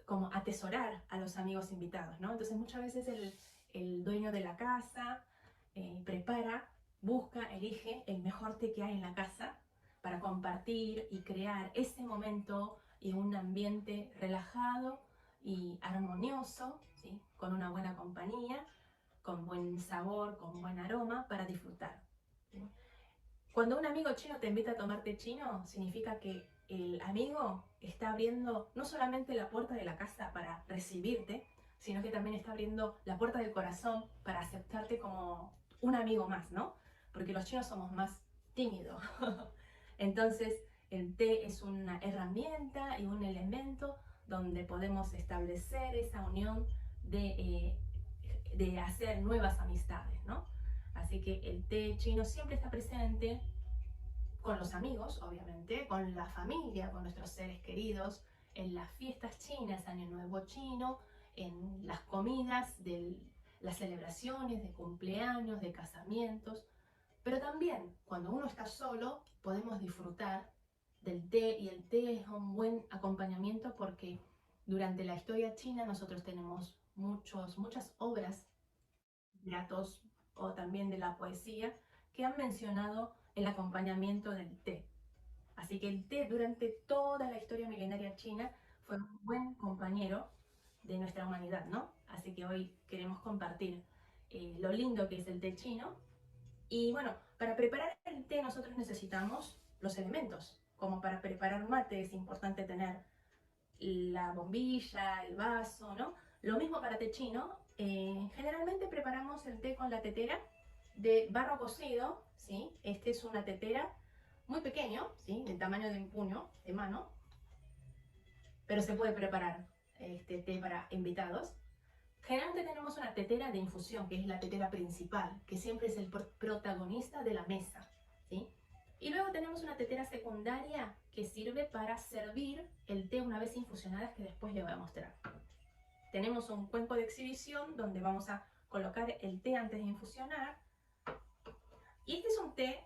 como atesorar a los amigos invitados, ¿no? Entonces muchas veces el dueño de la casa prepara, busca, elige el mejor té que hay en la casa para compartir y crear ese momento y un ambiente relajado y armonioso, ¿sí? Con una buena compañía, con buen sabor, con buen aroma para disfrutar, ¿sí? Cuando un amigo chino te invita a tomar té chino, significa que el amigo está abriendo no solamente la puerta de la casa para recibirte, sino que también está abriendo la puerta del corazón para aceptarte como un amigo más, ¿no? Porque los chinos somos más tímidos. Entonces, el té es una herramienta y un elemento donde podemos establecer esa unión de hacer nuevas amistades, ¿no? Así que el té chino siempre está presente con los amigos, obviamente, con la familia, con nuestros seres queridos, en las fiestas chinas, Año Nuevo chino, en las comidas, las celebraciones de cumpleaños, de casamientos. Pero también, cuando uno está solo, podemos disfrutar del té, y el té es un buen acompañamiento porque durante la historia china nosotros tenemos muchas obras, relatos o también de la poesía, que han mencionado el acompañamiento del té. Así que el té durante toda la historia milenaria china fue un buen compañero de nuestra humanidad, ¿no? Así que hoy queremos compartir lo lindo que es el té chino. Y bueno, para preparar el té nosotros necesitamos los elementos. Como para preparar mate es importante tener la bombilla, el vaso, ¿no? Lo mismo para té chino. Generalmente preparamos el té con la tetera de barro cocido, ¿sí? Este es una tetera muy pequeño, ¿sí? Del tamaño de un puño de mano, pero se puede preparar este té para invitados. Generalmente tenemos una tetera de infusión, que es la tetera principal, que siempre es el protagonista de la mesa, ¿sí? Y luego tenemos una tetera secundaria que sirve para servir el té una vez infusionadas, que después les voy a mostrar. Tenemos un cuenco de exhibición donde vamos a colocar el té antes de infusionar. Y este es un té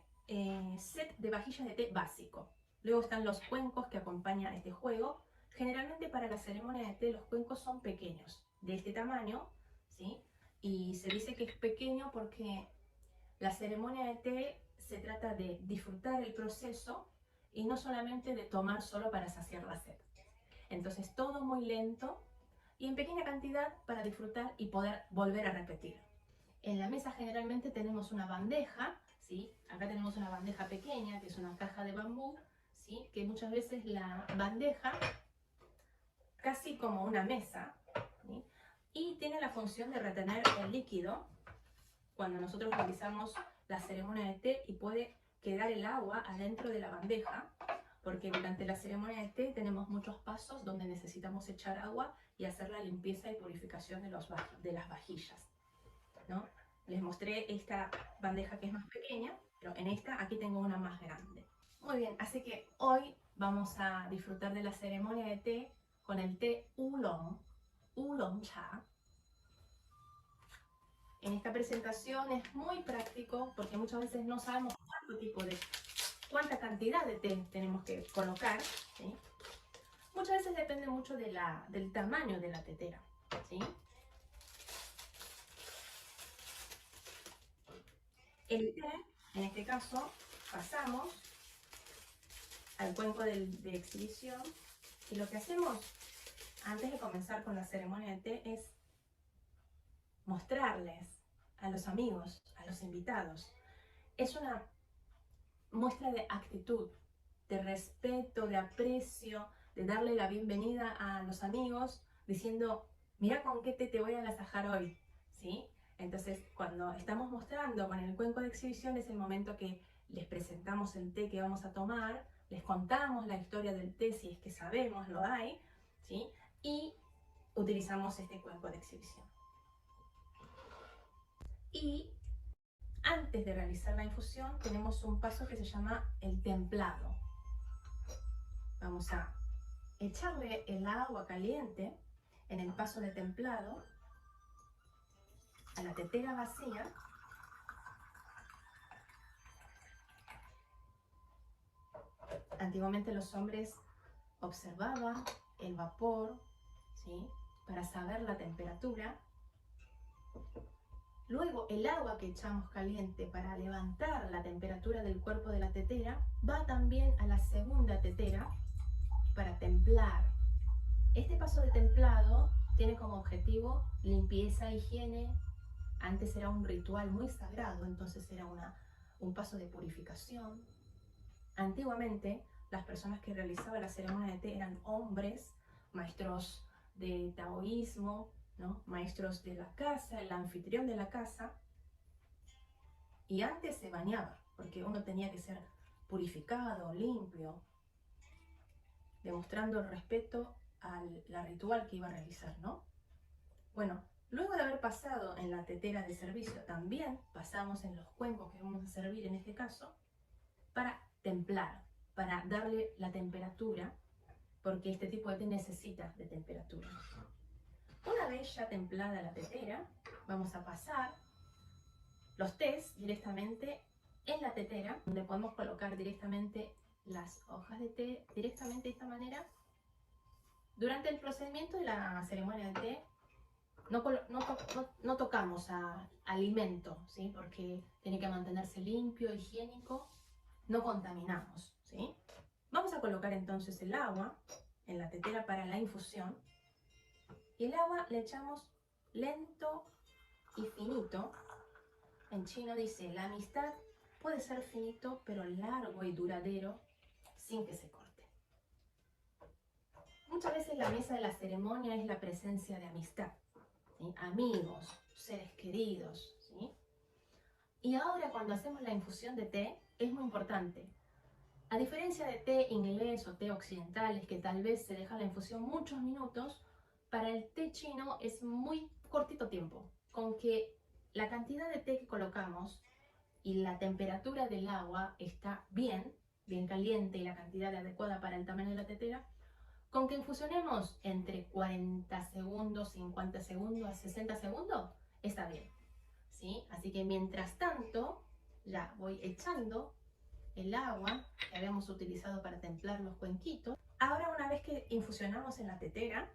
set de vajillas de té básico. Luego están los cuencos que acompañan este juego. Generalmente para la ceremonia de té los cuencos son pequeños, de este tamaño, ¿sí? Y se dice que es pequeño porque la ceremonia de té se trata de disfrutar el proceso y no solamente de tomar solo para saciar la sed. Entonces todo muy lento y en pequeña cantidad para disfrutar y poder volver a repetir. En la mesa generalmente tenemos una bandeja, ¿sí? Acá tenemos una bandeja pequeña que es una caja de bambú, ¿sí? Que muchas veces la bandeja casi como una mesa, ¿sí? Y tiene la función de retener el líquido cuando nosotros realizamos la ceremonia de té, y puede quedar el agua adentro de la bandeja porque durante la ceremonia de té tenemos muchos pasos donde necesitamos echar agua y hacer la limpieza y purificación de las vajillas, ¿no? Les mostré esta bandeja que es más pequeña, pero en esta aquí tengo una más grande. Muy bien, así que hoy vamos a disfrutar de la ceremonia de té con el té Oolong Cha. En esta presentación es muy práctico porque muchas veces no sabemos cuánta cantidad de té tenemos que colocar, ¿sí? Muchas veces depende mucho del tamaño de la tetera, ¿sí? El té, en este caso, pasamos al cuenco de exhibición, y lo que hacemos antes de comenzar con la ceremonia de té es mostrarles a los amigos, a los invitados. Es una muestra de actitud, de respeto, de aprecio, de darle la bienvenida a los amigos diciendo, mira con qué té te voy a agasajar hoy, ¿sí? Entonces, cuando estamos mostrando con el cuenco de exhibición es el momento que les presentamos el té que vamos a tomar, les contamos la historia del té si es que sabemos, lo hay, ¿sí? Y utilizamos este cuenco de exhibición. Y antes de realizar la infusión tenemos un paso que se llama el templado. Vamos a echarle el agua caliente en el paso de templado a la tetera vacía. Antiguamente los hombres observaban el vapor, ¿sí? Para saber la temperatura. Luego el agua que echamos caliente para levantar la temperatura del cuerpo de la tetera va también a la segunda tetera para templar. Este paso de templado tiene como objetivo limpieza, higiene. Antes era un ritual muy sagrado, entonces era un paso de purificación. Antiguamente las personas que realizaban la ceremonia de té eran hombres, maestros de taoísmo, ¿no? Maestros de la casa, el anfitrión de la casa. Y antes se bañaba, porque uno tenía que ser purificado, limpio, demostrando el respeto a la ritual que iba a realizar, ¿no? Bueno, luego de haber pasado en la tetera de servicio, también pasamos en los cuencos que vamos a servir en este caso, para templar, para darle la temperatura, porque este tipo de té necesita de temperatura. Una vez ya templada la tetera, vamos a pasar los tés directamente en la tetera, donde podemos colocar directamente las hojas de té, directamente de esta manera. Durante el procedimiento de la ceremonia de té, no tocamos alimento, ¿sí? Porque tiene que mantenerse limpio, higiénico, no contaminamos, ¿sí? Vamos a colocar entonces el agua en la tetera para la infusión. Y el agua le echamos lento y finito. En chino dice, la amistad puede ser finito, pero largo y duradero, sin que se corte. Muchas veces la mesa de la ceremonia es la presencia de amistad, ¿sí? Amigos, seres queridos, ¿sí? Y ahora cuando hacemos la infusión de té, es muy importante. A diferencia de té inglés o té occidentales, que tal vez se deja la infusión muchos minutos, para el té chino es muy cortito tiempo. Con que la cantidad de té que colocamos y la temperatura del agua está bien caliente y la cantidad adecuada para el tamaño de la tetera, con que infusionemos entre 40 segundos, 50 segundos a 60 segundos, está bien, ¿sí? Así que mientras tanto, ya voy echando el agua que habíamos utilizado para templar los cuenquitos. Ahora, una vez que infusionamos en la tetera,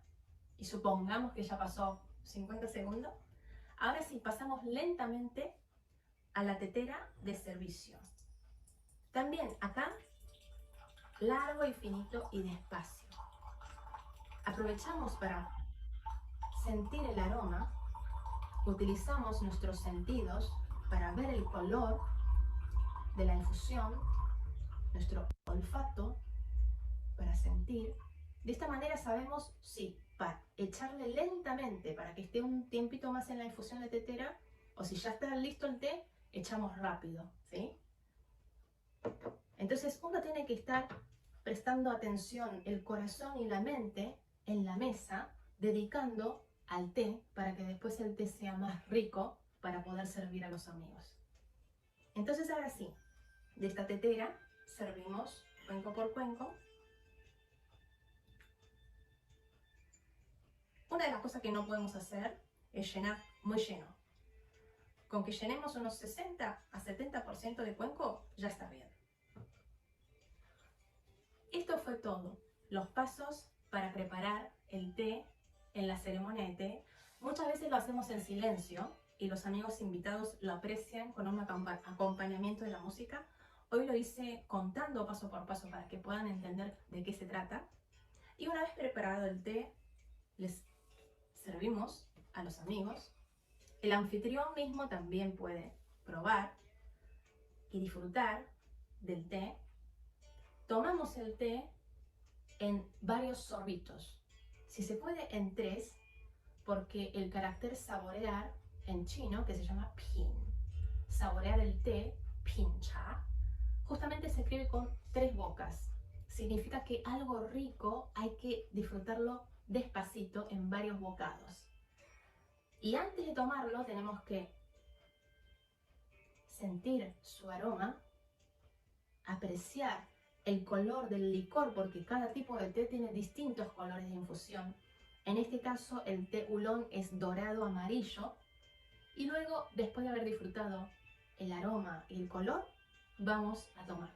y supongamos que ya pasó 50 segundos, ahora sí pasamos lentamente a la tetera de servicio. También acá, largo y finito y despacio. Aprovechamos para sentir el aroma, utilizamos nuestros sentidos para ver el color de la infusión, nuestro olfato para sentir. De esta manera sabemos si para echarle lentamente para que esté un tiempito más en la infusión de tetera, o si ya está listo el té, echamos rápido, ¿sí? Entonces uno tiene que estar prestando atención, el corazón y la mente en la mesa, dedicando al té para que después el té sea más rico para poder servir a los amigos. Entonces ahora sí, de esta tetera servimos cuenco por cuenco. Una de las cosas que no podemos hacer es llenar muy lleno. Con que llenemos unos 60 a 70% de cuenco, ya está bien. Esto fue todo. Los pasos para preparar el té en la ceremonia de té. Muchas veces lo hacemos en silencio y los amigos invitados lo aprecian con un acompañamiento de la música. Hoy lo hice contando paso por paso para que puedan entender de qué se trata. Y una vez preparado el té, les servimos a los amigos. El anfitrión mismo también puede probar y disfrutar del té. Tomamos el té en varios sorbitos. Si se puede en 3, porque el carácter saborear en chino, que se llama pin, saborear el té, pin cha, justamente se escribe con 3 bocas. Significa que algo rico hay que disfrutarlo despacito en varios bocados. Y antes de tomarlo tenemos que sentir su aroma, apreciar el color del licor, porque cada tipo de té tiene distintos colores de infusión. En este caso el té oolong es dorado amarillo. Y luego, después de haber disfrutado el aroma y el color, vamos a tomar.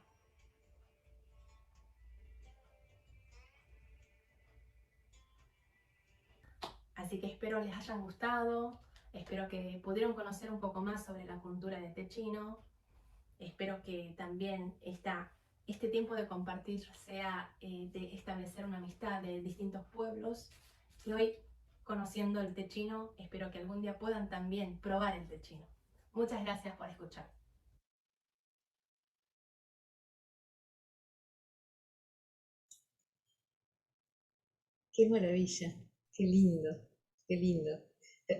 Así que espero les hayan gustado, espero que pudieron conocer un poco más sobre la cultura del té chino. Espero que también este tiempo de compartir sea de establecer una amistad de distintos pueblos. Y hoy, conociendo el té chino, espero que algún día puedan también probar el té chino. Muchas gracias por escuchar. Qué maravilla, qué lindo, qué lindo.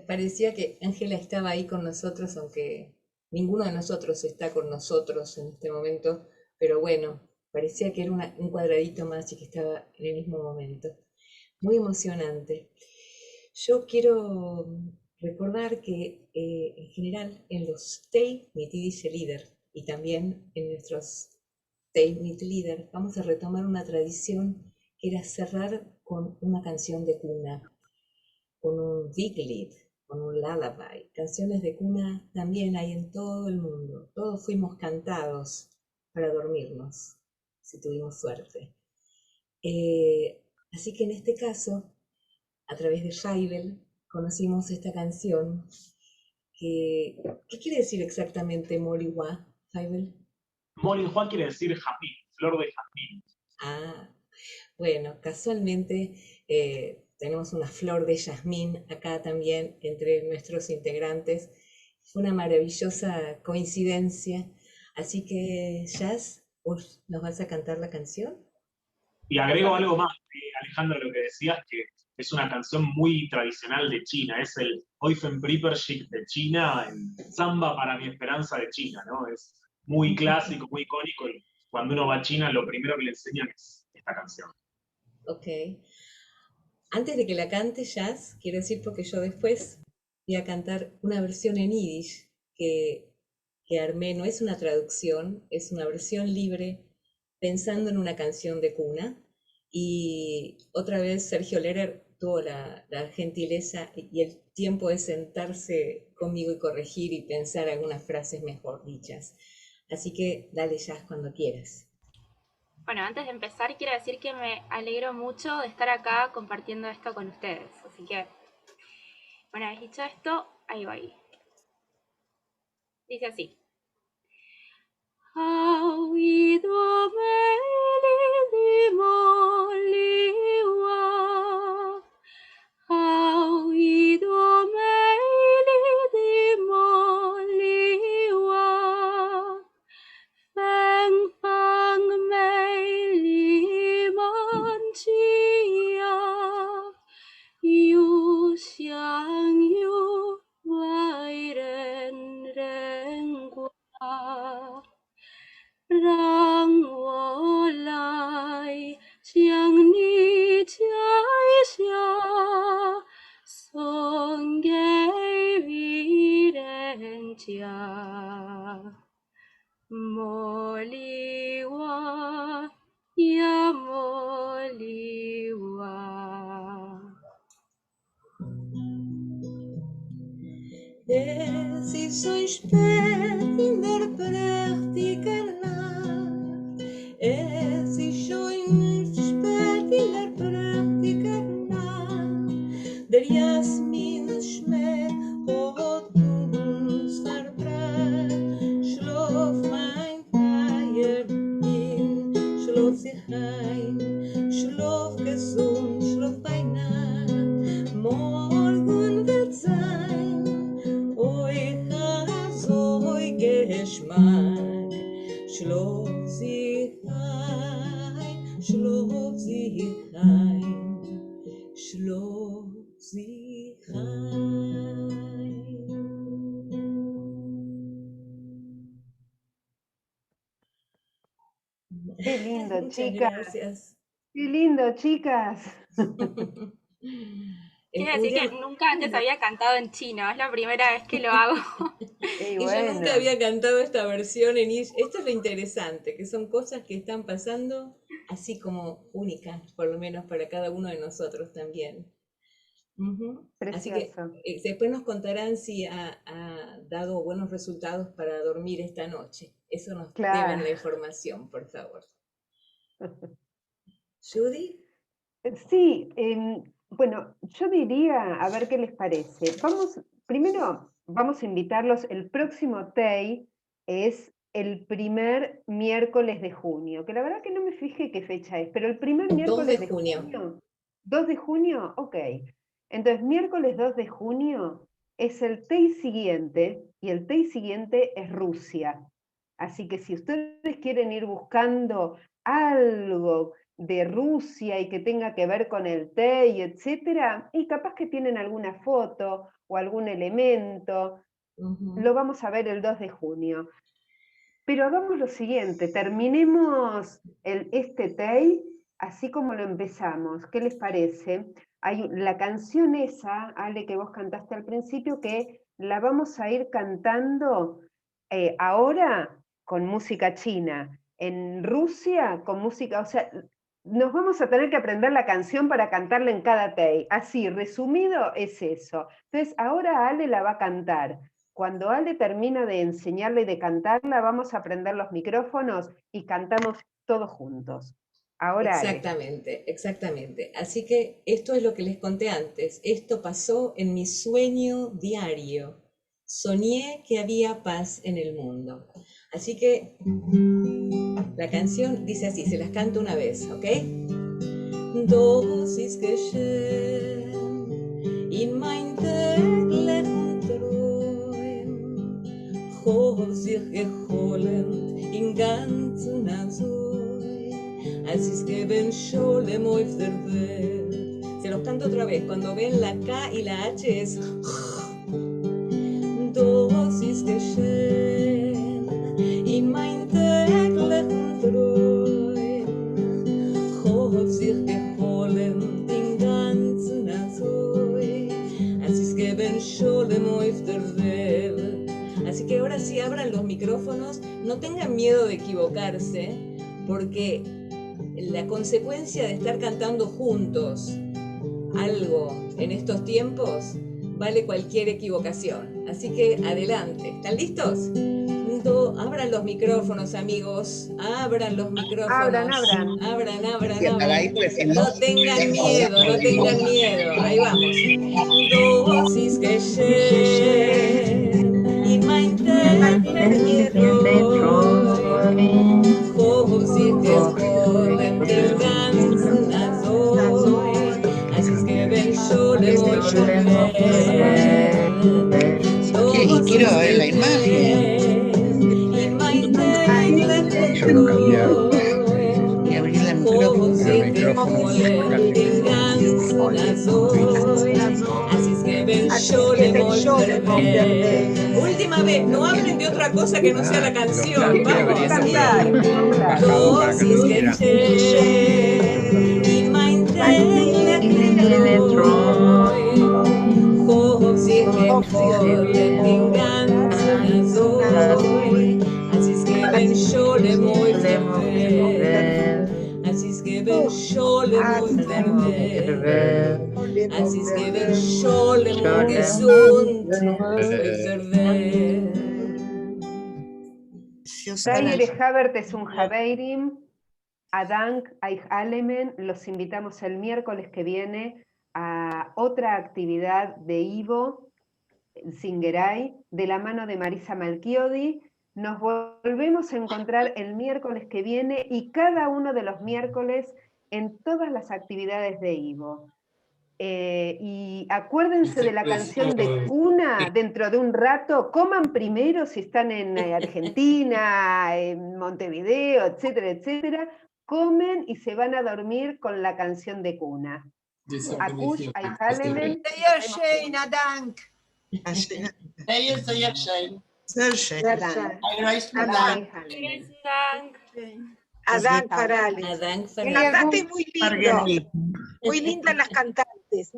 Parecía que Ángela estaba ahí con nosotros, aunque ninguno de nosotros está con nosotros en este momento, pero bueno, parecía que era un cuadradito más y que estaba en el mismo momento. Muy emocionante. Yo quiero recordar que en general en los Tay mit Yiddish Lieder y también en nuestros Tay mit Lieder vamos a retomar una tradición que era cerrar con una canción de cuna, con un Wieglied, con un lullaby. Canciones de cuna también hay en todo el mundo. Todos fuimos cantados para dormirnos, si tuvimos suerte. Así que en este caso, a través de Fievel, conocimos esta canción. ¿Qué quiere decir exactamente Moliwa, Fievel? Moliwa quiere decir jazmín, flor de jazmín. Ah, bueno, casualmente tenemos una flor de jazmín acá también entre nuestros integrantes. Fue una maravillosa coincidencia. Así que, Jazz, ¿vos nos vas a cantar la canción? Y agrego algo más, Alejandro, lo que decías, que es una canción muy tradicional de China, es el Oifenpieperschik de China, el samba para mi esperanza de China, ¿no? Es muy clásico, muy icónico, y cuando uno va a China lo primero que le enseñan es esta canción. Ok. Antes de que la cante Jazz, quiero decir porque yo después voy a cantar una versión en yiddish que armé, no es una traducción, es una versión libre pensando en una canción de cuna. Y otra vez Sergio Lehrer tuvo la gentileza y el tiempo de sentarse conmigo y corregir y pensar algunas frases mejor dichas. Así que dale Jazz cuando quieras. Bueno, antes de empezar quiero decir que me alegro mucho de estar acá compartiendo esto con ustedes. Así que, una vez dicho esto, ahí voy. Dice así. Moliwa, ya Moliwa. Es ist so spät in der prächtigen Nacht. Es ist schon spät in der prächtigen Nacht. Der Jasmin schmeckt hat uns verbracht. Schlaf mein Feierchen, schlaf sich ein, schlaf gesund, schlaf bei Nacht. Morgen wird sein, Geschmack. Schlaf sich ein, schlaf sich ein, schlaf sich ein. Qué lindo, Muchas chicas. gracias. Qué lindo, chicas. Quiero decir que nunca antes había cantado en chino, es la primera vez que lo hago. Y yo nunca había cantado esta versión en yiddish. Esto es lo interesante, que son cosas que están pasando así como únicas, por lo menos para cada uno de nosotros también. Así que después nos contarán si ha dado buenos resultados para dormir esta noche. Eso nos deben la información, por favor. ¿Judy? Sí, bueno, yo diría, a ver qué les parece. Primero vamos a invitarlos, el próximo TEI es el primer miércoles de junio, que la verdad que no me fijé qué fecha es, pero el primer miércoles de junio. 2 de junio, ok. Entonces, miércoles 2 de junio es el TEI siguiente, y el TEI siguiente es Rusia. Así que si ustedes quieren ir buscando algo de Rusia y que tenga que ver con el TEI, etcétera, y capaz que tienen alguna foto o algún elemento, lo vamos a ver el 2 de junio. Pero hagamos lo siguiente, terminemos este TEI así como lo empezamos. ¿Qué les parece? Hay la canción esa, Ale, que vos cantaste al principio, que la vamos a ir cantando ahora con música china, en Rusia con música, o sea, nos vamos a tener que aprender la canción para cantarla en cada TEI. Así, resumido, es eso. Entonces, ahora Ale la va a cantar. Cuando Ale termina de enseñarla y de cantarla, vamos a prender los micrófonos y cantamos todos juntos. Ahora Ale. Exactamente, exactamente. Así que esto es lo que les conté antes. Esto pasó en mi sueño diario. Soñé que había paz en el mundo. Así que la canción dice así, se las canto una vez, ¿ok? Das ist geschehen in mein täglichen Träum, hob sich geholen in ganzen Azul, als ist geben Scholem auf der Welt. Se los canto otra vez, cuando ven la K y la H es das ist geschehen in mein täglichen Träum, hob sich geholen den ganzen Azul, als ist geben Scholem auf der Welt. Así que ahora sí abran los micrófonos, no tengan miedo de equivocarse, porque la consecuencia de estar cantando juntos algo en estos tiempos vale cualquier equivocación. Así que adelante, ¿están listos? Abran los micrófonos, amigos. Abran los micrófonos. Abran. No tengan miedo, no tengan miedo. Ahí vamos. Dosis geschehen in mein täglichen Träum, hob sich geholen den ganzen Azul, als ist geben Scholem auf der Welt. Y quiero ver la imagen. Yo lo cambiaba. Y abrir el micrófono. Última vez, no hablen de otra cosa que no sea la canción. Vamos a cantar. Dosis geschehen in mein täglichen Träum, hob sich geholen den ganzen Azul, als ist geben Scholem auf der Welt, als ist geben Scholem auf der Welt, als ist geben Scholem und gesund auf der Welt. Dani de Habert es un Habeirim, Adank Aich Alemen, los invitamos el miércoles que viene a otra actividad de Ivo Singeray, de la mano de Marisa Malchiodi. Nos volvemos a encontrar el miércoles que viene y cada uno de los miércoles en todas las actividades de Ivo. Y acuérdense de la canción de Cuna dentro de un rato. Coman primero si están en Argentina, en Montevideo, etcétera, etcétera. Comen y se van a dormir con la canción de Cuna. Akush, Aihalemen. Adán Farales. Adán Cantaste muy lindo. Muy lindas las cantantes.